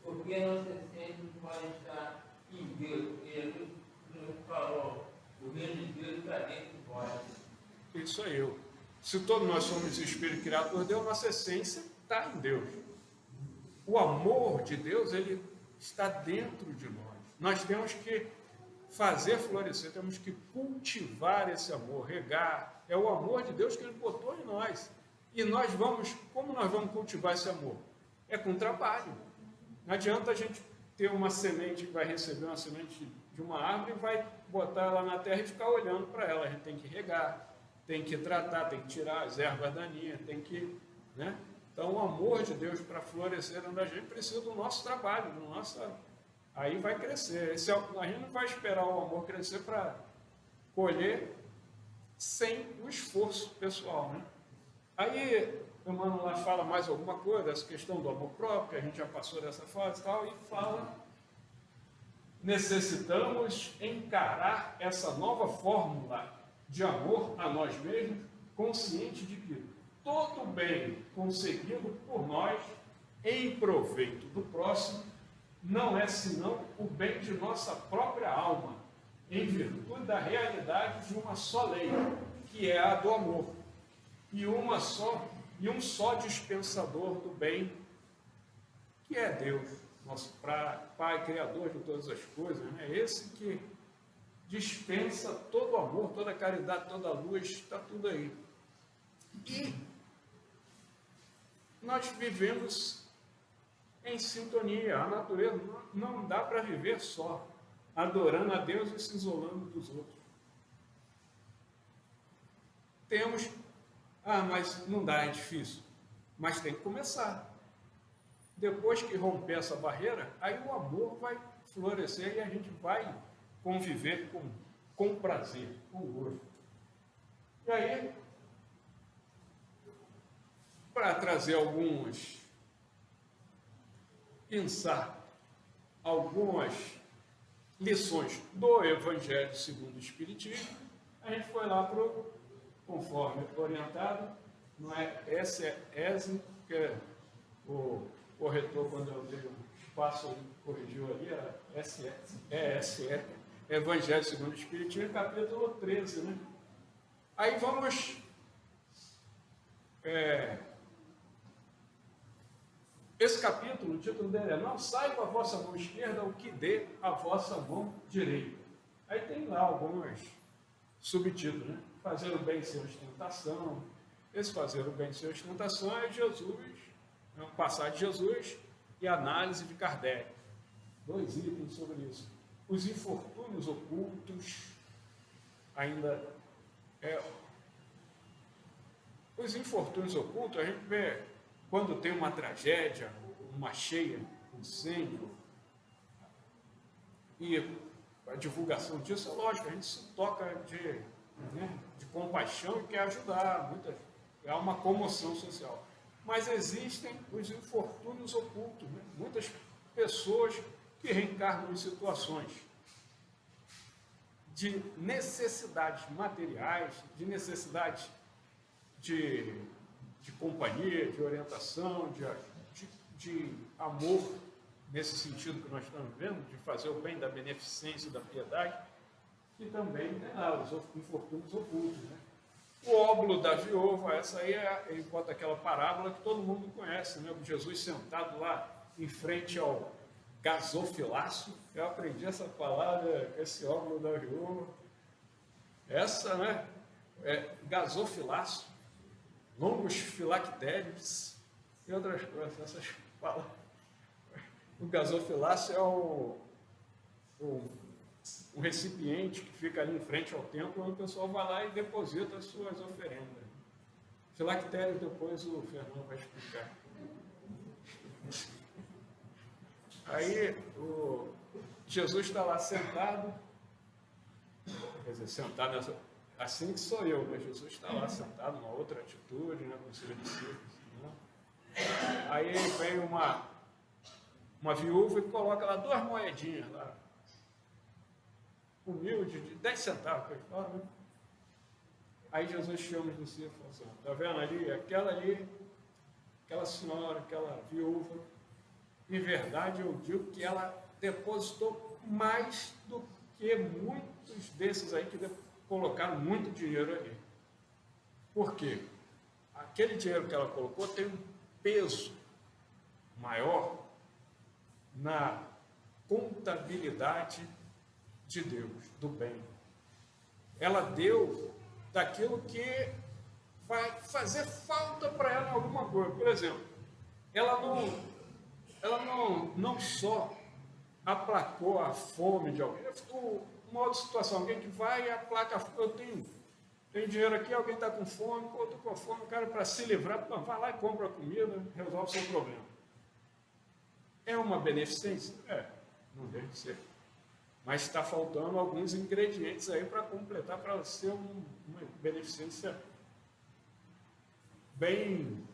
[SPEAKER 5] porque a nossa essência não pode estar em Deus? Porque Jesus nos falou, o reino de Deus está dentro de vós.
[SPEAKER 2] Isso aí. Se todos nós somos espíritos criados por Deus, nossa essência está em Deus. O amor de Deus, ele está dentro de nós. Nós temos que fazer florescer, temos que cultivar esse amor, regar. É o amor de Deus que ele botou em nós. E nós vamos, como nós vamos cultivar esse amor? É com trabalho. Não adianta a gente ter uma semente que vai receber uma semente de uma árvore e vai botar ela na terra e ficar olhando para ela. A gente tem que regar, tem que tratar, tem que tirar as ervas daninhas, tem que, né? Então, o amor de Deus para florescer dentro da gente precisa do nosso trabalho, do nosso... Aí vai crescer. A gente não vai esperar o amor crescer para colher sem o esforço pessoal, né? Aí, o Emmanuel lá fala mais alguma coisa, essa questão do amor próprio, que a gente já passou dessa fase e tal, e fala: necessitamos encarar essa nova fórmula de amor a nós mesmos, consciente de que todo bem conseguido por nós, em proveito do próximo, não é senão o bem de nossa própria alma, em virtude da realidade de uma só lei, que é a do amor, e um só dispensador do bem, que é Deus, nosso Pai, Criador de todas as coisas, né? Esse que dispensa todo o amor, toda a caridade, toda a luz, está tudo aí. E nós vivemos em sintonia. A natureza não dá para viver só, adorando a Deus e se isolando dos outros. temos, mas não dá, é difícil. Mas tem que começar. Depois que romper essa barreira, aí o amor vai florescer e a gente vai conviver com prazer, com gosto. E aí, para trazer pensar algumas lições do Evangelho segundo o Espiritismo, a gente foi lá para o, conforme orientado, não é ESE, que é o corretor, quando eu dei um espaço, ele corrigiu ali, era ESE, Evangelho segundo o Espiritismo, capítulo 13, né? Aí vamos esse capítulo, o título dele é Não saiba a vossa mão esquerda o que dê a vossa mão direita. Aí tem lá alguns subtítulos, né? Fazer o bem sem ostentação. Esse fazer o bem sem ostentação é Jesus, é um passagem de Jesus e análise de Kardec. 2 itens sobre isso. Os infortúnios ocultos, ainda os infortúnios ocultos, a gente vê quando tem uma tragédia, uma cheia, um incêndio, e a divulgação disso, é lógico, a gente se toca de compaixão e quer ajudar, há uma comoção social. Mas existem os infortúnios ocultos, né? Muitas pessoas que reencarnam em situações de necessidades materiais, de necessidades de companhia, de orientação, de amor, nesse sentido que nós estamos vendo, de fazer o bem, da beneficência, da piedade, e também tem lá os infortúnios ocultos, né? O óbolo da viúva, essa aí ele bota aquela parábola que todo mundo conhece, né? O Jesus sentado lá em frente ao gasofilácio. Eu aprendi essa palavra, esse óbolo da viúva. Essa, né? Gasofilácio, longos filactérios e outras coisas. Essas palavras. O gasofilácio é um recipiente que fica ali em frente ao templo, onde o pessoal vai lá e deposita as suas oferendas. Filactério, depois o Fernando vai explicar. Aí Jesus está lá sentado, quer dizer, sentado assim que sou eu, mas Jesus está lá sentado, numa outra atitude, né, com seus discípulos. Né? Aí vem uma viúva e coloca lá 2 moedinhas lá, humilde, de 10 centavos. Né? Aí Jesus chama os discípulos e fala assim: está vendo ali? Aquela senhora, aquela viúva, em verdade eu digo que ela depositou mais do que muitos desses aí que colocaram muito dinheiro ali. Por quê? Aquele dinheiro que ela colocou tem um peso maior na contabilidade de Deus, do bem. Ela deu daquilo que vai fazer falta para ela em alguma coisa. Por exemplo, ela não só aplacou a fome de alguém. Uma outra situação, alguém que vai e aplaca a fome. Eu tenho dinheiro aqui, alguém está com fome, eu estou com fome, o cara, para se livrar, vai lá e compra a comida, resolve o seu problema. É uma beneficência? Não deve ser. Mas está faltando alguns ingredientes aí para completar, para ser uma beneficência bem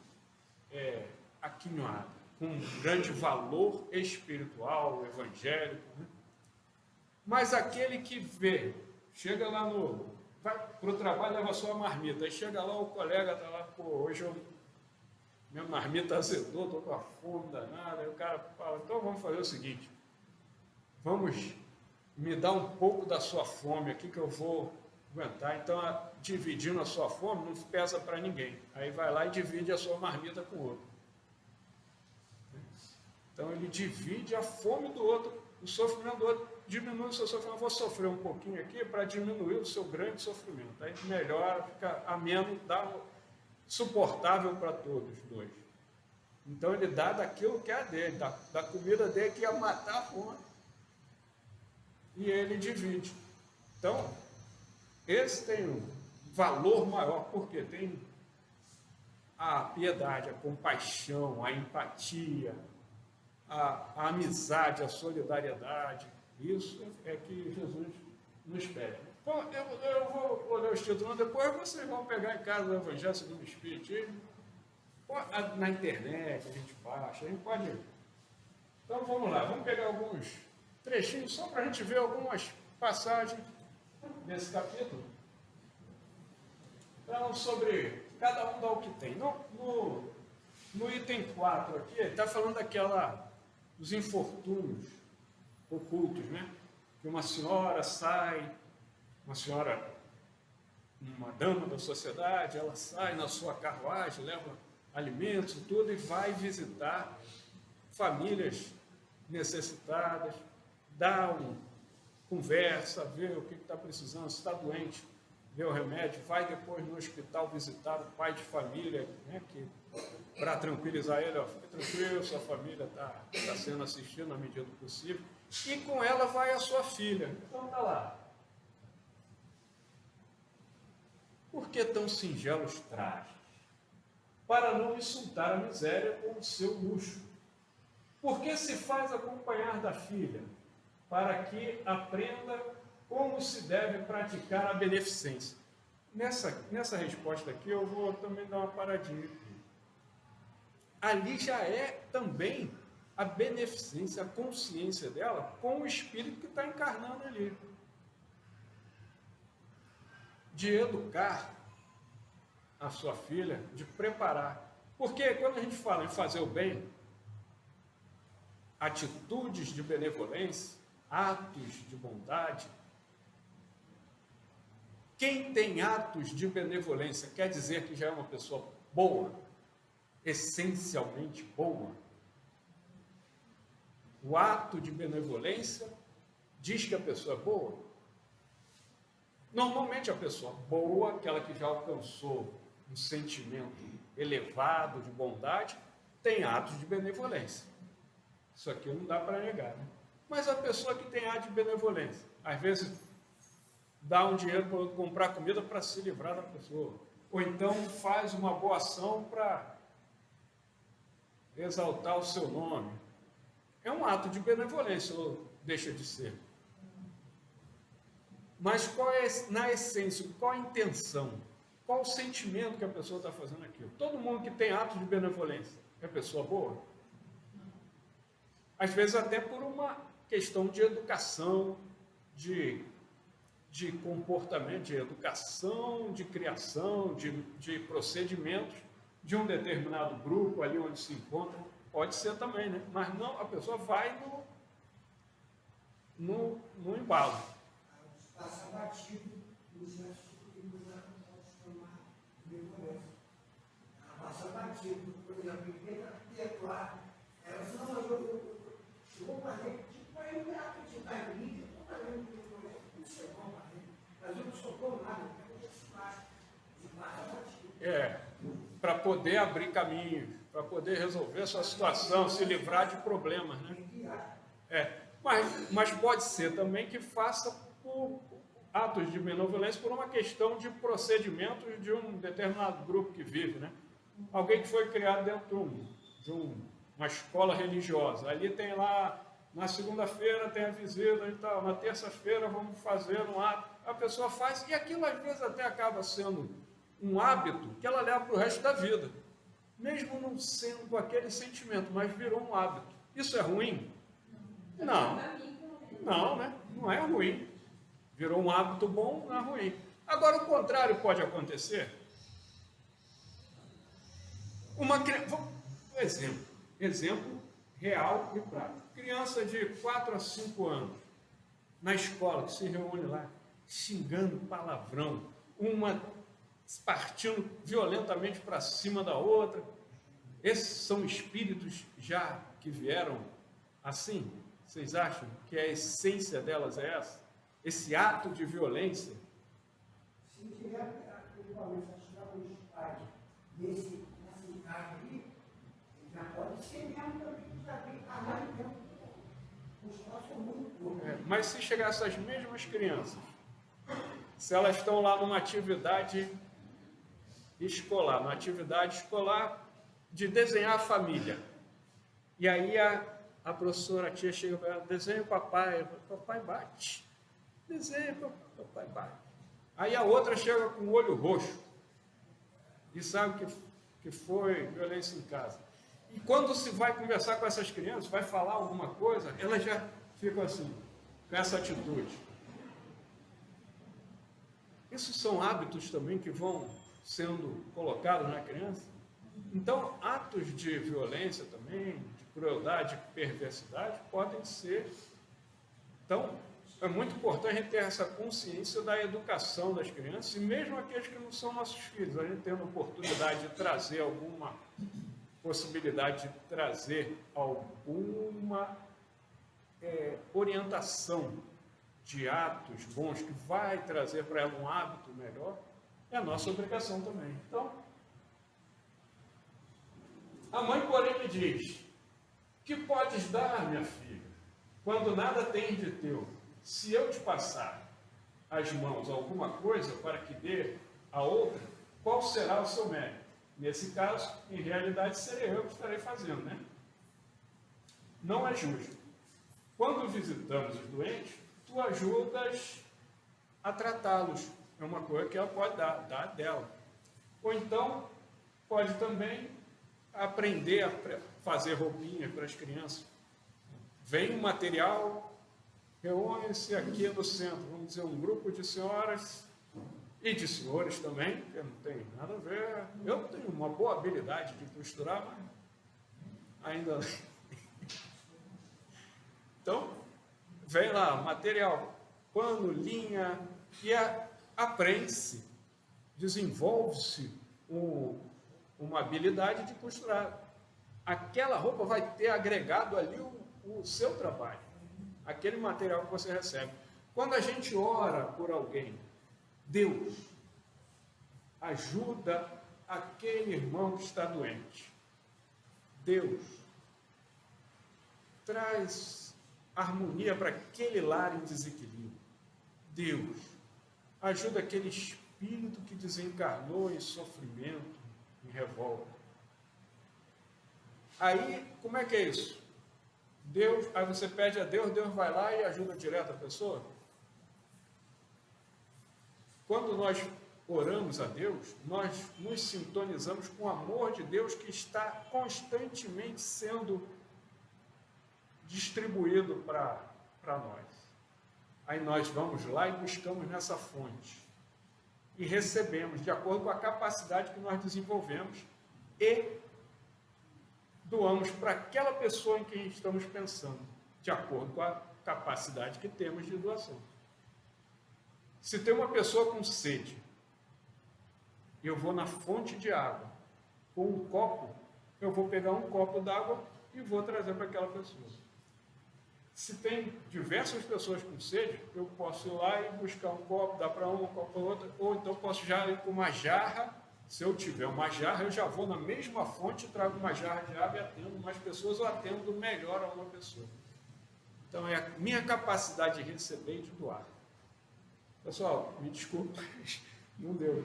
[SPEAKER 2] aquinhoada, com um grande valor espiritual, evangélico. Né? Mas aquele que chega lá vai para o trabalho, leva a sua marmita, aí chega lá, o colega está lá, hoje minha marmita azedou, estou com a fome danada, aí o cara fala, então vamos fazer o seguinte, vamos me dar um pouco da sua fome aqui que eu vou aguentar. Então, dividindo a sua fome não pesa para ninguém. Aí vai lá e divide a sua marmita com o outro. Então, ele divide a fome do outro, o sofrimento do outro, diminui o seu sofrimento. Eu vou sofrer um pouquinho aqui para diminuir o seu grande sofrimento. Aí melhora, fica ameno, dá suportável para todos os dois. Então, ele dá daquilo que é dele, da comida dele que ia matar a fome. E ele divide. Então, esse tem valor maior, porque tem a piedade, a compaixão, a empatia, a amizade, a solidariedade. Isso é que Jesus nos pede. Bom, eu vou olhar os títulos, depois vocês vão pegar em casa o Evangelho segundo o Espiritismo. Na internet a gente baixa, a gente pode. Então vamos lá, vamos pegar alguns trechinhos só para a gente ver algumas passagens desse capítulo. Então, sobre cada um dá o que tem. No item 4 aqui, ele está falando dos infortúnios ocultos, né? Que uma senhora sai, uma dama da sociedade, ela sai na sua carruagem, leva alimentos e tudo, e vai visitar famílias necessitadas, conversa, vê o que está precisando, se está doente, vê o remédio, vai depois no hospital visitar o pai de família, né, para tranquilizar ele, ó, fica tranquilo, sua família está sendo assistida na medida do possível, e com ela vai a sua filha. Então está lá. Por que tão singelos trajes? Para não insultar a miséria com o seu luxo. Por que se faz acompanhar da filha? Para que aprenda como se deve praticar a beneficência. Nessa resposta aqui, eu vou também dar uma paradinha. Ali já é também a beneficência, a consciência dela com o espírito que está encarnando ali. De educar a sua filha, de preparar. Porque quando a gente fala em fazer o bem, atitudes de benevolência, atos de bondade, quem tem atos de benevolência quer dizer que já é uma pessoa boa, essencialmente boa. O ato de benevolência diz que a pessoa é boa. Normalmente a pessoa boa, aquela que já alcançou um sentimento elevado de bondade, tem atos de benevolência. Isso aqui não dá para negar, né? Mas a pessoa que tem ato de benevolência, às vezes dá um dinheiro para comprar comida para se livrar da pessoa, ou então faz uma boa ação para exaltar o seu nome. É um ato de benevolência, ou deixa de ser. Mas qual é, na essência, qual a intenção? Qual o sentimento que a pessoa está fazendo aquilo? Todo mundo que tem atos de benevolência é pessoa boa? Às vezes até por uma questão de educação, de comportamento, de educação, de criação, de procedimentos de um determinado grupo ali onde se encontra. Pode ser também, né? Mas não, a pessoa vai no embalo.
[SPEAKER 6] Passa batido nos gestos que nos transformar em benevolência. Ela passa batido, por exemplo, em vez de perdoar, ela fala, não, eu vou fazer, tipo, eu não acreditar em mim, eu vou fazer benevolência, isso é bom para mim, mas eu não sou bom nada, eu quero se passa, e passa batido.
[SPEAKER 2] Para poder abrir caminhos, para poder resolver a sua situação, se livrar de problemas, né? Mas pode ser também que faça por atos de benevolência por uma questão de procedimentos de um determinado grupo que vive, né? Alguém que foi criado dentro de uma escola religiosa. Ali tem lá, na segunda-feira tem a visita e tal, na terça-feira vamos fazer um ato. A pessoa faz, e aquilo às vezes até acaba sendo um hábito que ela leva para o resto da vida. Mesmo não sendo com aquele sentimento, mas virou um hábito. Isso é ruim? Não. Não, né? Não é ruim. Virou um hábito bom, não é ruim. Agora, o contrário pode acontecer. Exemplo real e prático. Criança de 4 a 5 anos, na escola, que se reúne lá, xingando palavrão, uma partindo violentamente para cima da outra. Esses são espíritos já que vieram assim? Vocês acham que a essência delas é essa? Esse ato de violência?
[SPEAKER 6] Se tiver equipamento para os pais nessa casa ali, já pode ser mesmo também, já tem caralho mesmo. Os pais são muito poucos.
[SPEAKER 2] Mas se chegar essas mesmas crianças se elas estão lá numa atividade escolar de desenhar a família. E aí a professora, a tia chega para ela, desenha o papai bate. Desenha, papai bate. Aí a outra chega com o olho roxo e sabe que foi violência em casa. E quando se vai conversar com essas crianças, vai falar alguma coisa, elas já ficam assim, com essa atitude. Isso são hábitos também que vão sendo colocados na criança. Então, atos de violência também, de crueldade, de perversidade, podem ser. Então, é muito importante a gente ter essa consciência da educação das crianças, e mesmo aqueles que não são nossos filhos, a gente tendo a oportunidade de trazer alguma possibilidade de trazer alguma orientação de atos bons que vai trazer para ela um hábito melhor, é a nossa obrigação também. Então, a mãe, porém, lhe diz: que podes dar, minha filha, quando nada tens de teu? Se eu te passar às mãos alguma coisa para que dê a outra, qual será o seu mérito? Nesse caso, em realidade, serei eu que estarei fazendo, né? Não é justo. Quando visitamos os doentes, tu ajudas a tratá-los. É uma coisa que ela pode dar dela. Ou então, pode também aprender a fazer roupinha para as crianças. Vem um material, reúne-se aqui no centro, vamos dizer, um grupo de senhoras e de senhores também, que não tem nada a ver. Eu tenho uma boa habilidade de costurar, mas ainda não. Então, vem lá, material, pano, linha, e aprende-se, desenvolve-se uma habilidade de costurar. Aquela roupa vai ter agregado ali o seu trabalho, aquele material que você recebe. Quando a gente ora por alguém, Deus ajuda aquele irmão que está doente. Deus traz harmonia para aquele lar em desequilíbrio. Deus ajuda aquele espírito que desencarnou em sofrimento, em revolta. Aí, como é que é isso? Deus, aí você pede a Deus, Deus vai lá e ajuda direto a pessoa? Quando nós oramos a Deus, nós nos sintonizamos com o amor de Deus que está constantemente sendo distribuído para nós. Aí nós vamos lá e buscamos nessa fonte e recebemos de acordo com a capacidade que nós desenvolvemos e doamos para aquela pessoa em quem estamos pensando, de acordo com a capacidade que temos de doação. Se tem uma pessoa com sede, eu vou na fonte de água, com um copo, eu vou pegar um copo d'água e vou trazer para aquela pessoa. Se tem diversas pessoas com sede, eu posso ir lá e buscar um copo, dar para uma, um copo para outra, ou então posso já ir com uma jarra. Se eu tiver uma jarra, eu já vou na mesma fonte, trago uma jarra de água e atendo mais pessoas, ou atendo melhor a uma pessoa. Então, é a minha capacidade de receber e de doar. Pessoal, me desculpa, não deu.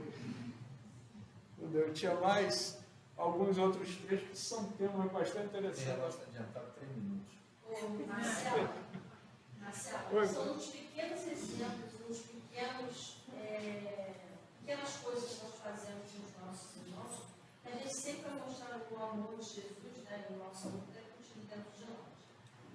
[SPEAKER 2] Não deu. Tinha mais alguns outros textos que são temas bastante interessantes.
[SPEAKER 1] Nossa, adiantado 3 minutos.
[SPEAKER 4] Marcelo, são uns pequenos exemplos, uns pequenas coisas que nós fazemos com os nossos irmãos, que a gente sempre vai mostrar o amor de Jesus, né, e o nosso amor dentro de nós.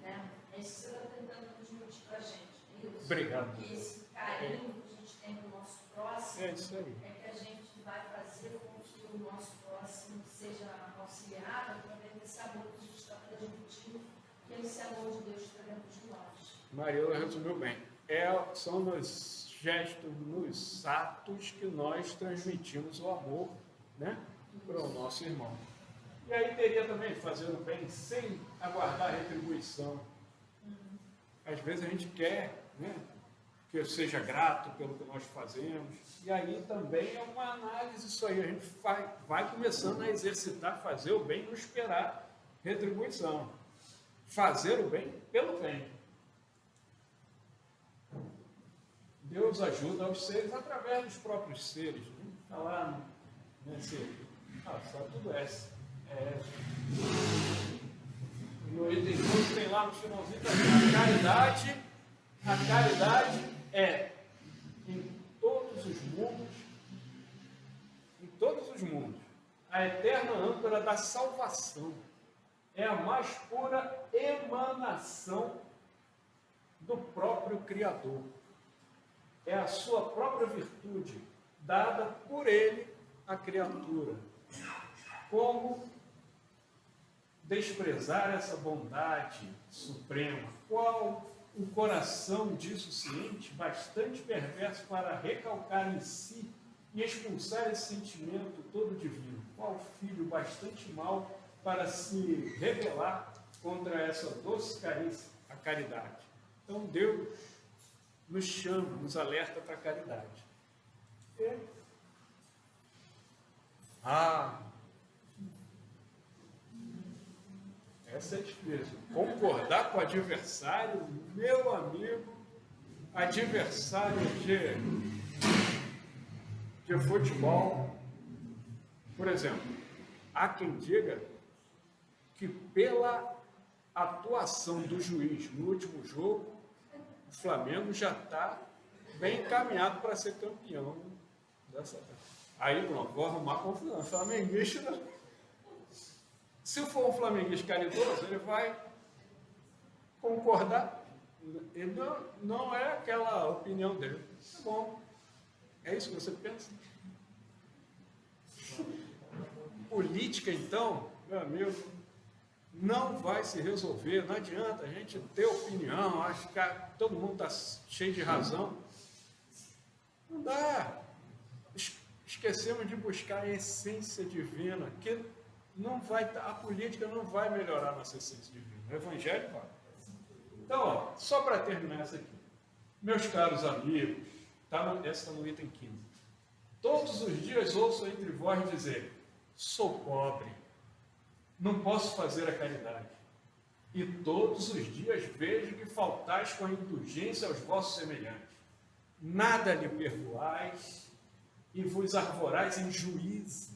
[SPEAKER 4] Né? É isso que você está tentando transmitir para a gente. É isso?
[SPEAKER 2] Obrigado.
[SPEAKER 4] Porque esse carinho que a gente tem com o nosso próximo,
[SPEAKER 2] É isso aí.
[SPEAKER 4] é que a gente vai fazer com que o nosso próximo seja auxiliado através desse amor que a gente está transmitindo, que é esse amor de Deus que está dentro de nós.
[SPEAKER 2] Mariela resumiu bem. São nos gestos, nos atos que nós transmitimos o amor, né, para o nosso irmão. E aí teria também fazer o bem sem aguardar retribuição. Às vezes a gente quer, né, que eu seja grato pelo que nós fazemos. E aí também é uma análise isso aí. A gente vai começando a exercitar, fazer o bem, não esperar retribuição. Fazer o bem pelo bem. Deus ajuda os seres através dos próprios seres. Está lá nesse. Só tudo S. No item 2 tem lá no finalzinho a caridade é em todos os mundos, a eterna âncora da salvação. É a mais pura emanação do próprio Criador. É a sua própria virtude, dada por Ele à criatura. Como desprezar essa bondade suprema? Qual um coração dissociente, bastante perverso para recalcar em si e expulsar esse sentimento todo divino? Qual filho bastante mau para se rebelar contra essa doce carícia, a caridade? Então Deus nos chama, nos alerta para a caridade. Essa é difícil. Concordar com o adversário, meu amigo, adversário de futebol. Por exemplo, há quem diga que pela atuação do juiz no último jogo, o Flamengo já está bem encaminhado para ser campeão dessa. Aí, pronto, vou arrumar confusão. Flamenguista, se for um flamenguista caridoso, ele vai concordar. Ele não é aquela opinião dele. Tá bom. É isso que você pensa? Política, então, meu amigo, não vai se resolver. Não adianta a gente ter opinião, acho que todo mundo está cheio de razão. Não dá. Esquecemos de buscar a essência divina, que não vai, a política não vai melhorar a nossa essência divina. O Evangelho vai. Então, só para terminar essa aqui. Meus caros amigos, essa está no item 15. Todos os dias ouço entre vós dizer: sou pobre, não posso fazer a caridade. E todos os dias vejo que faltais com a indulgência aos vossos semelhantes. Nada lhe perdoais e vos arvorais em juízos,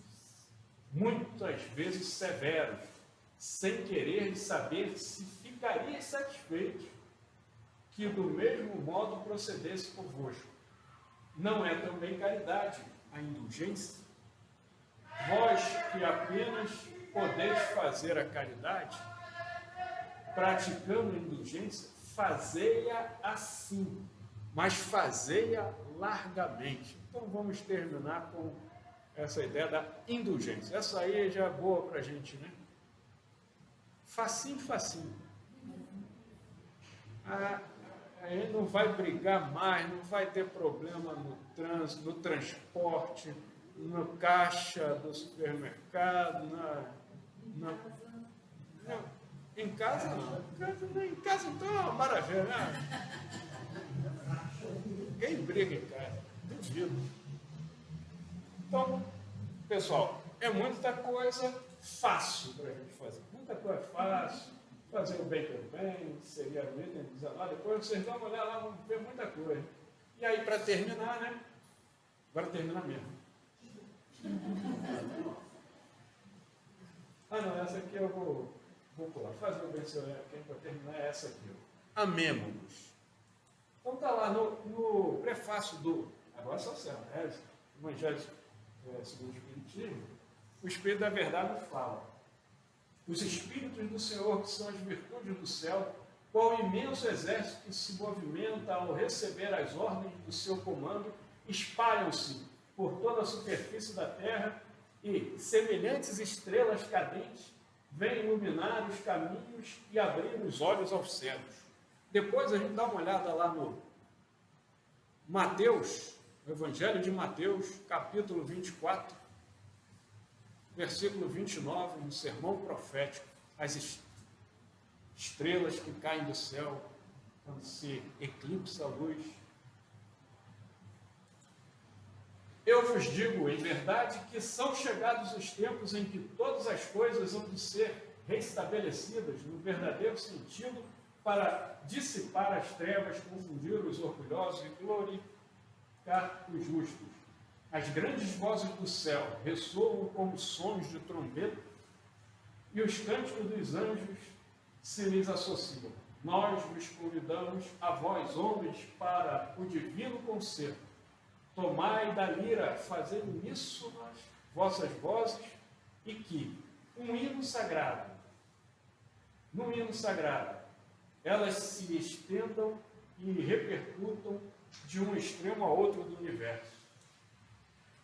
[SPEAKER 2] muitas vezes severos, sem querer saber se ficarias satisfeitos, que do mesmo modo procedesse convosco. Não é também caridade a indulgência? Vós que apenas podeis fazer a caridade, praticando a indulgência, fazei-a assim, mas fazei-a largamente. Então vamos terminar com essa ideia da indulgência. Essa aí já é boa para a gente, né? Facinho, facinho. Aí não vai brigar mais, não vai ter problema no trânsito, no transporte, no caixa do supermercado, não, em casa não. Em casa então é uma maravilha, né? Ninguém briga em casa, duvido. Então, pessoal, é muita coisa fácil para a gente fazer. Muita coisa fácil. Fazer o bem pelo bem, seria o item 19. Depois vocês vão olhar lá, vão ver muita coisa. E aí, para terminar, né? Agora terminar mesmo. Não, essa aqui eu vou pular. Fazer o bem seu quem para terminar é essa aqui. Ó. Amemo-nos. Então está lá no prefácio do. Agora só certo, né? Evangelho segundo o Espiritismo. O Espírito da Verdade fala. Os Espíritos do Senhor, que são as virtudes do céu, qual imenso exército que se movimenta ao receber as ordens do seu comando, espalham-se por toda a superfície da terra e, semelhantes estrelas cadentes, vêm iluminar os caminhos e abrir os olhos aos céus. Depois a gente dá uma olhada lá no Mateus, no Evangelho de Mateus, capítulo 24, versículo 29, no sermão profético, as estrelas que caem do céu quando se eclipsa a luz. Eu vos digo, em verdade, que são chegados os tempos em que todas as coisas vão de ser restabelecidas no verdadeiro sentido para dissipar as trevas, confundir os orgulhosos e justificar os justos. As grandes vozes do céu ressoam como sons de trombeta, e os cânticos dos anjos se lhes associam. Nós vos convidamos, a vós, homens, para o divino concerto. Tomai da lira, fazei uníssonas vossas vozes, e que, num hino sagrado, elas se estendam e repercutam de um extremo a outro do universo.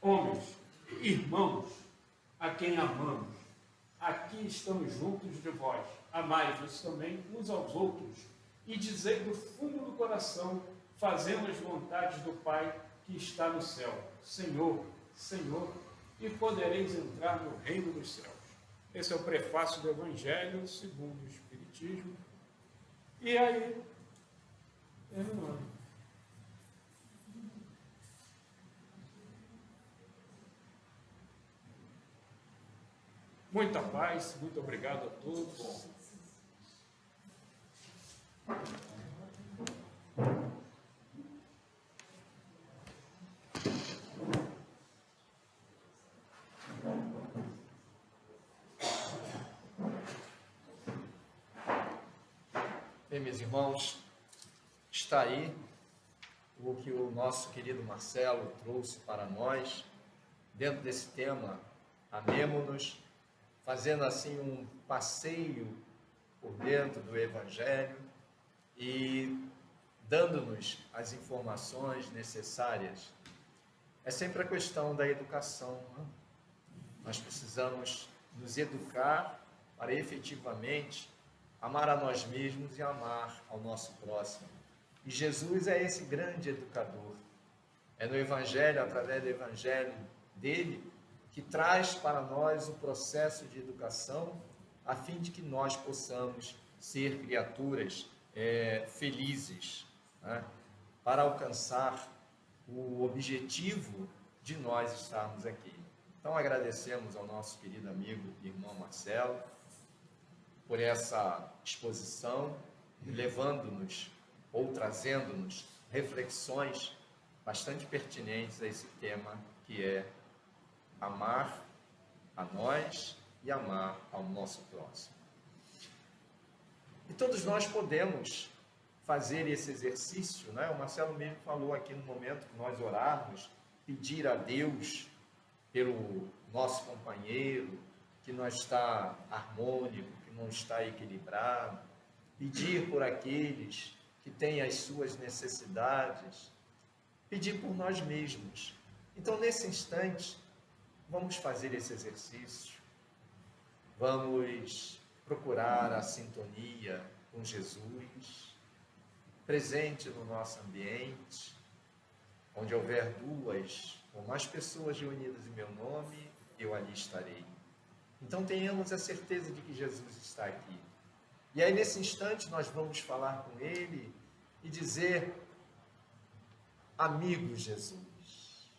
[SPEAKER 2] Homens, irmãos, a quem amamos, aqui estamos juntos de vós, amai-vos também uns aos outros, e dizei do fundo do coração, fazendo as vontades do Pai que está no céu. Senhor, Senhor, e podereis entrar no reino dos céus. Esse é o prefácio do Evangelho segundo o Espiritismo. E aí, terminando. Muita paz, muito obrigado a todos.
[SPEAKER 1] Bem, meus irmãos, está aí o que o nosso querido Marcelo trouxe para nós, dentro desse tema, amemo-nos, fazendo assim um passeio por dentro do Evangelho e dando-nos as informações necessárias. É sempre a questão da educação, né? Nós precisamos nos educar para efetivamente amar a nós mesmos e amar ao nosso próximo. E Jesus é esse grande educador. É no Evangelho, através do Evangelho dele, que traz para nós o processo de educação, a fim de que nós possamos ser criaturas felizes, né? Para alcançar o objetivo de nós estarmos aqui. Então agradecemos ao nosso querido amigo e irmão Marcelo por essa exposição, levando-nos ou trazendo-nos reflexões bastante pertinentes a esse tema, que é amar a nós e amar ao nosso próximo. E todos nós podemos fazer esse exercício, né? O Marcelo mesmo falou aqui no momento que nós orarmos, pedir a Deus pelo nosso companheiro, que não está harmônico, que não está equilibrado, pedir por aqueles que têm as suas necessidades, pedir por nós mesmos. Então, nesse instante, vamos fazer esse exercício, vamos procurar a sintonia com Jesus, presente no nosso ambiente, onde houver duas ou mais pessoas reunidas em meu nome, eu ali estarei. Então tenhamos a certeza de que Jesus está aqui. E aí nesse instante nós vamos falar com Ele e dizer: amigo Jesus,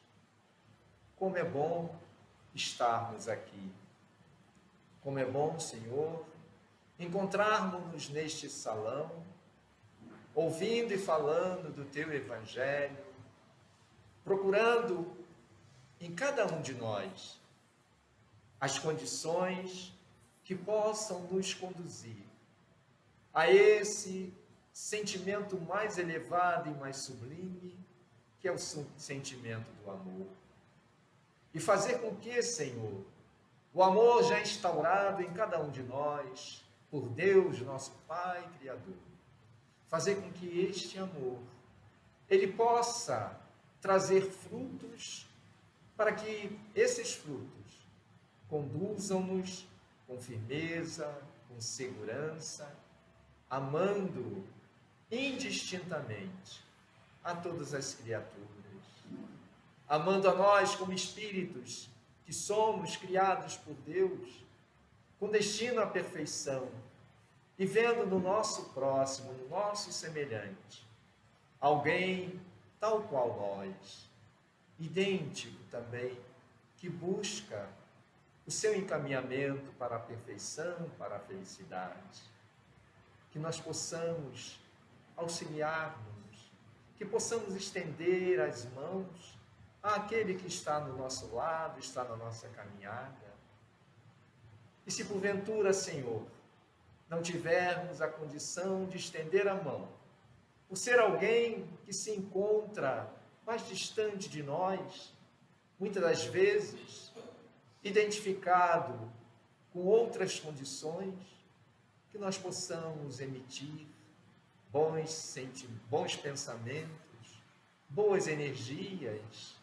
[SPEAKER 1] como é bom estarmos aqui. Como é bom, Senhor, encontrarmos-nos neste salão, ouvindo e falando do Teu Evangelho, procurando em cada um de nós as condições que possam nos conduzir a esse sentimento mais elevado e mais sublime, que é o sentimento do amor. E fazer com que, Senhor, o amor já instaurado em cada um de nós, por Deus, nosso Pai Criador, fazer com que este amor, ele possa trazer frutos, para que esses frutos conduzam-nos com firmeza, com segurança, amando indistintamente a todas as criaturas, amando a nós como espíritos que somos criados por Deus, com destino à perfeição, e vendo no nosso próximo, no nosso semelhante, alguém tal qual nós, idêntico também, que busca o seu encaminhamento para a perfeição, para a felicidade. Que nós possamos auxiliar-nos que possamos estender as mãos àquele que está no nosso lado, está na nossa caminhada. E se porventura, Senhor, não tivermos a condição de estender a mão, por ser alguém que se encontra mais distante de nós, muitas das vezes identificado com outras condições, que nós possamos emitir bons pensamentos, boas energias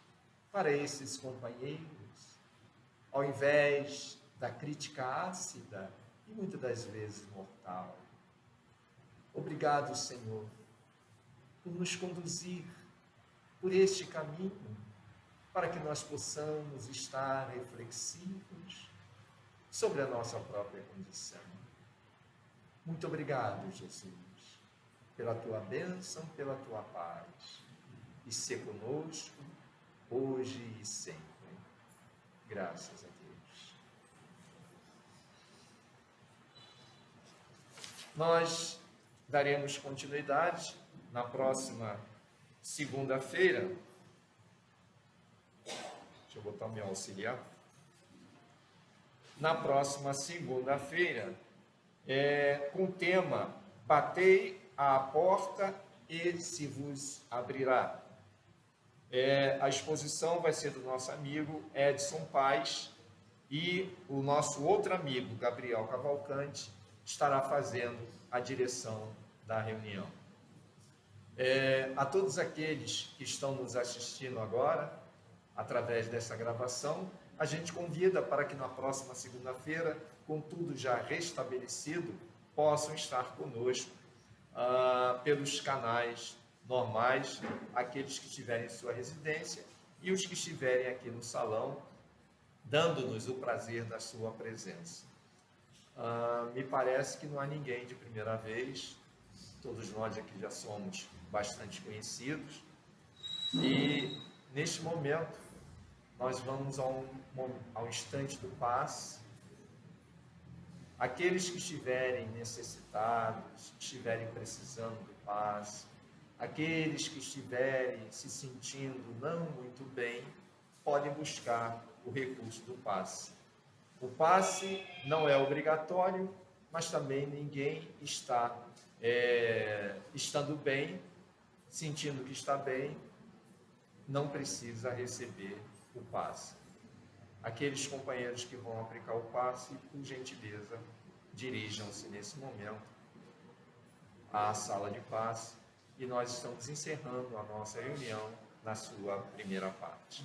[SPEAKER 1] para esses companheiros, ao invés da crítica ácida e muitas das vezes mortal. Obrigado, Senhor, por nos conduzir por este caminho, para que nós possamos estar reflexivos sobre a nossa própria condição. Muito obrigado, Jesus, pela tua bênção, pela tua paz, e ser conosco hoje e sempre. Graças a Deus. Nós daremos continuidade na próxima segunda-feira. Deixa eu botar o meu auxiliar. Na próxima segunda-feira, com o tema Batei à porta e se vos abrirá. A exposição vai ser do nosso amigo Edson Paes e o nosso outro amigo, Gabriel Cavalcante, estará fazendo a direção da reunião. A todos aqueles que estão nos assistindo agora, através dessa gravação, a gente convida para que na próxima segunda-feira, com tudo já restabelecido, possam estar conosco pelos canais normais, aqueles que estiverem em sua residência e os que estiverem aqui no salão, dando-nos o prazer da sua presença. Me parece que não há ninguém de primeira vez, todos nós aqui já somos bastante conhecidos, e neste momento nós vamos ao instante do passe. Aqueles que estiverem necessitados, que estiverem precisando do passe, aqueles que estiverem se sentindo não muito bem, podem buscar o recurso do passe. O passe não é obrigatório, mas também ninguém está estando bem, sentindo que está bem, não precisa receber o passe. Aqueles companheiros que vão aplicar o passe, por gentileza, dirijam-se nesse momento à sala de passe e nós estamos encerrando a nossa reunião na sua primeira parte.